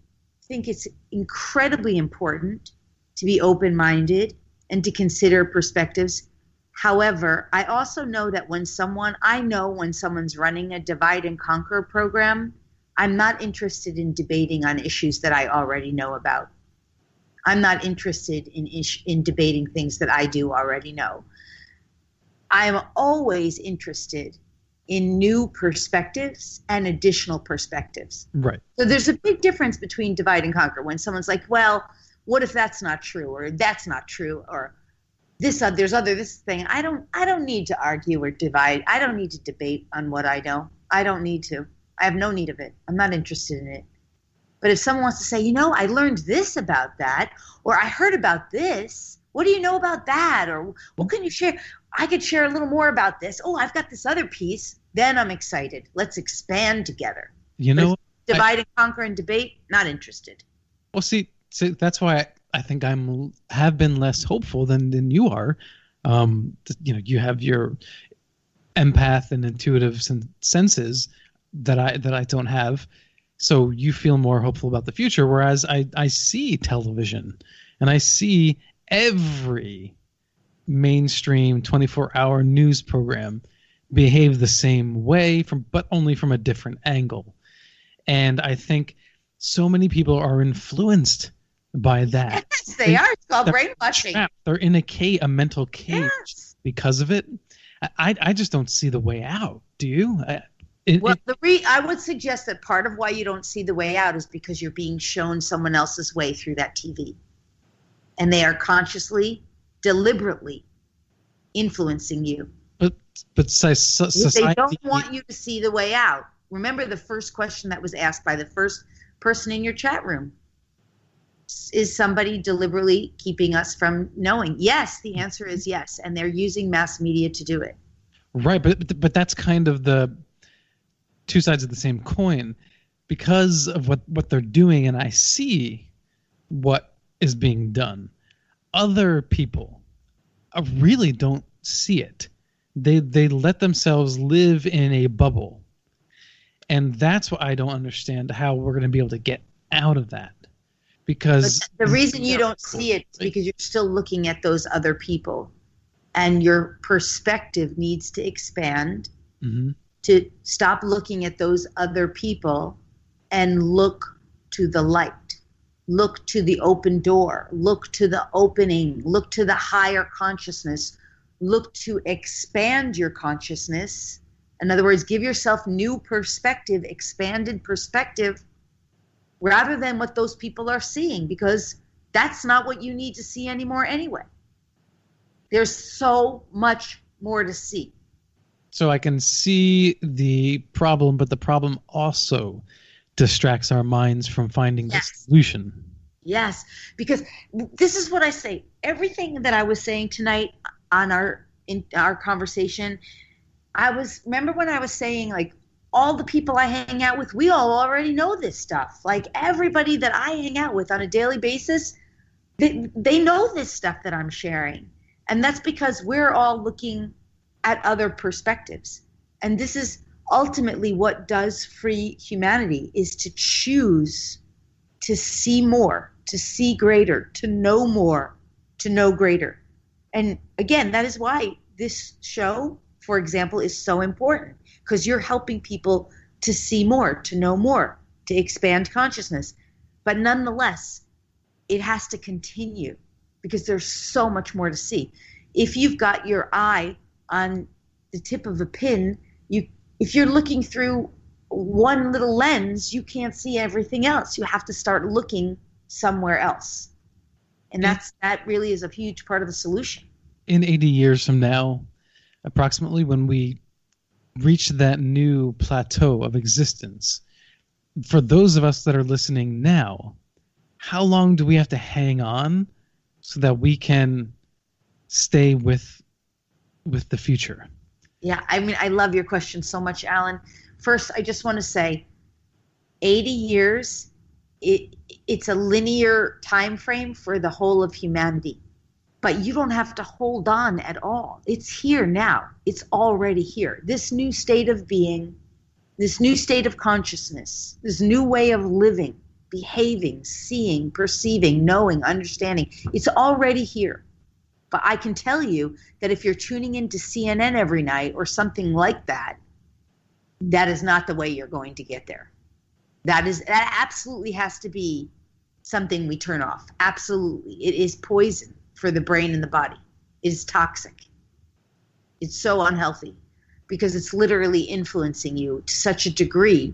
S2: think it's incredibly important to be open-minded and to consider perspectives. However, I also know that when someone's running a divide and conquer program, I'm not interested in debating on issues that I already know about. I'm not interested in debating things that I do already know. I'm always interested in new perspectives and additional perspectives.
S1: Right.
S2: So there's a big difference between divide and conquer. When someone's like, well, what if that's not true, or that's not true, or this thing. I don't need to argue or divide. I don't need to debate on what I know. I don't need to. I have no need of it. I'm not interested in it. But if someone wants to say, I learned this about that, or I heard about this, what do you know about that? Or what can you share? I could share a little more about this. Oh, I've got this other piece. Then I'm excited. Let's expand together. Divide and conquer and debate, not interested.
S1: Well, see that's why I think have been less hopeful than you are. You have your empath and intuitive senses that I don't have, so you feel more hopeful about the future. Whereas I see television, and I see every mainstream 24-hour news program behave the same way, but only from a different angle. And I think so many people are influenced by that.
S2: Yes, they are. It's called brainwashing.
S1: Trapped. They're in a mental cage because of it. I just don't see the way out. Do you?
S2: I would suggest that part of why you don't see the way out is because you're being shown someone else's way through that TV. And they are consciously, deliberately influencing you.
S1: But society,
S2: they don't want you to see the way out. Remember the first question that was asked by the first person in your chat room. Is somebody deliberately keeping us from knowing? Yes, the answer is yes, and they're using mass media to do it.
S1: Right, but that's kind of the two sides of the same coin, because of what they're doing, and I see what is being done. Other people really don't see it. They let themselves live in a bubble, and that's what I don't understand, how we're going to be able to get out of that. Because
S2: but the reason you don't see it is because you're still looking at those other people, and your perspective needs to expand to stop looking at those other people and look to the light, look to the open door, look to the opening, look to the higher consciousness, look to expand your consciousness. In other words, give yourself new perspective, expanded perspective, rather than what those people are seeing, because that's not what you need to see anymore anyway. There's so much more to see.
S1: So I can see the problem, but the problem also distracts our minds from finding the solution.
S2: Yes, because this is what I say. Everything that I was saying tonight in our conversation, remember when I was saying, like, all the people I hang out with, we all already know this stuff. Like, everybody that I hang out with on a daily basis, they know this stuff that I'm sharing. And that's because we're all looking at other perspectives. And this is ultimately what does free humanity, is to choose to see more, to see greater, to know more, to know greater. And again, that is why this show, for example, is so important, because you're helping people to see more, to know more, to expand consciousness. But nonetheless, it has to continue, because there's so much more to see. If you've got your eye on the tip of a pin, if you're looking through one little lens, you can't see everything else. You have to start looking somewhere else. And that really is a huge part of the solution.
S1: In 80 years from now, approximately, when we reach that new plateau of existence, for those of us that are listening now, how long do we have to hang on so that we can stay with the future?
S2: Yeah, I mean, I love your question so much, Alan. First, I just want to say 80 years, it's a linear time frame for the whole of humanity. But you don't have to hold on at all. It's here now. It's already here. This new state of being, this new state of consciousness, this new way of living, behaving, seeing, perceiving, knowing, understanding, it's already here. But I can tell you that if you're tuning into CNN every night or something like that, that is not the way you're going to get there. That absolutely has to be something we turn off. Absolutely. It is poison for the brain and the body. It is toxic. It's so unhealthy because it's literally influencing you to such a degree.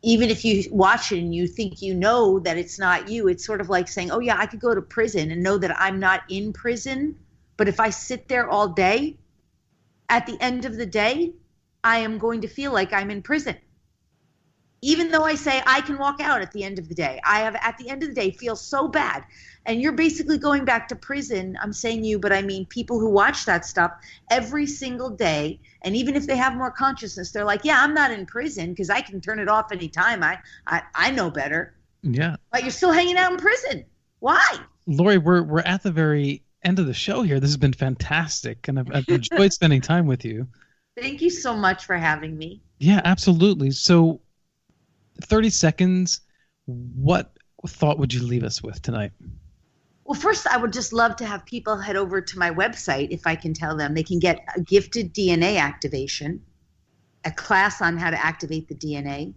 S2: Even if you watch it and you think you know that it's not you, it's sort of like saying, oh yeah, I could go to prison and know that I'm not in prison. But if I sit there all day, at the end of the day, I am going to feel like I'm in prison. Even though I say I can walk out at the end of the day, I have at the end of the day feel so bad. And you're basically going back to prison. I'm saying you, but I mean people who watch that stuff every single day. And even if they have more consciousness, they're like, yeah, I'm not in prison because I can turn it off anytime. I know better.
S1: Yeah.
S2: But you're still hanging out in prison. Why?
S1: Lori, we're at the very end of the show here. This has been fantastic. And I've enjoyed spending time with you.
S2: Thank you so much for having me.
S1: Yeah, absolutely. So 30 seconds, what thought would you leave us with tonight?
S2: Well, first, I would just love to have people head over to my website, if I can tell them. They can get a gifted DNA activation, a class on how to activate the DNA,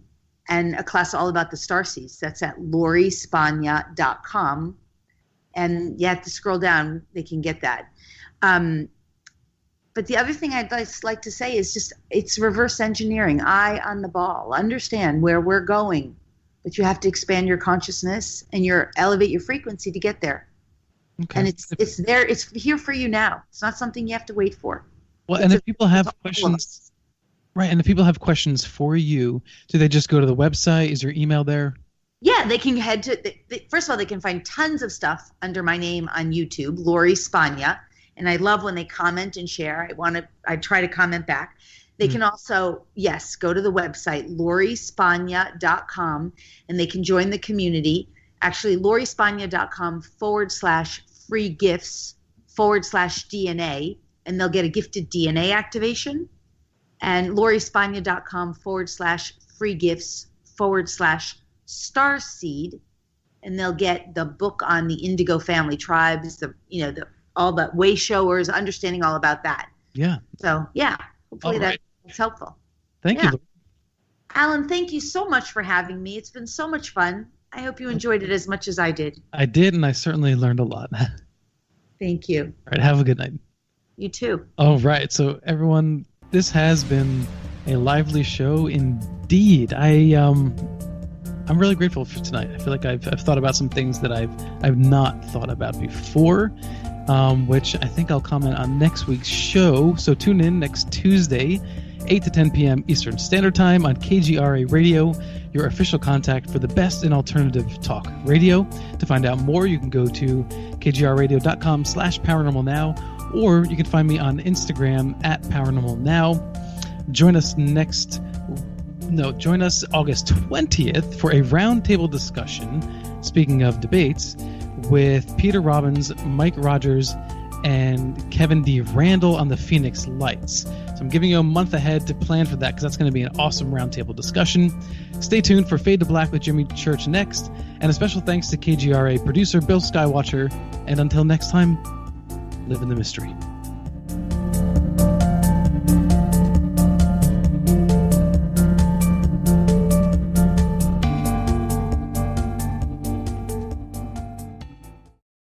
S2: and a class all about the starseeds. That's at LoriSpagna.com. And you have to scroll down. They can get that. But the other thing I'd just like to say is just it's reverse engineering, eye on the ball. Understand where we're going, but you have to expand your consciousness and elevate your frequency to get there. Okay. And it's there. It's here for you now. It's not something you have to wait for.
S1: Well, and if people have questions, right? And if people have questions for you, do they just go to the website? Is your email there?
S2: Yeah, they can head to, first of all, they can find tons of stuff under my name on YouTube, Lori Spagna. And I love when they comment and share. I try to comment back. They can also, yes, go to the website, lorispagna.com, and they can join the community. Actually, lorispagna.com/free gifts/DNA, and they'll get a gifted DNA activation. And lorispagna.com/free gifts/starseed, and they'll get the book on the Indigo family tribes, all the way showers, understanding all about that.
S1: Yeah.
S2: So, yeah, hopefully that's helpful.
S1: Thank you.
S2: Alan, thank you so much for having me. It's been so much fun. I hope you enjoyed it as much as I did.
S1: I did, and I certainly learned a lot.
S2: Thank you.
S1: All right, have a good night.
S2: You too.
S1: All right, so everyone, this has been a lively show indeed. I'm really grateful for tonight. I feel like I've thought about some things that I've not thought about before, which I think I'll comment on next week's show. So tune in next Tuesday, 8 to 10 p.m. Eastern Standard Time on KGRA Radio, your official contact for the best in alternative talk radio. To find out more, you can go to kgrradio.com/paranormalnow, or you can find me on Instagram at paranormalnow. Join us August 20th for a roundtable discussion, speaking of debates, with Peter Robbins, Mike Rogers, and Kevin D. Randall on the Phoenix Lights. So I'm giving you a month ahead to plan for that, because that's going to be an awesome roundtable discussion. Stay tuned for Fade to Black with Jimmy Church next, and a special thanks to KGRA producer Bill Skywatcher. And until next time, live in the mystery.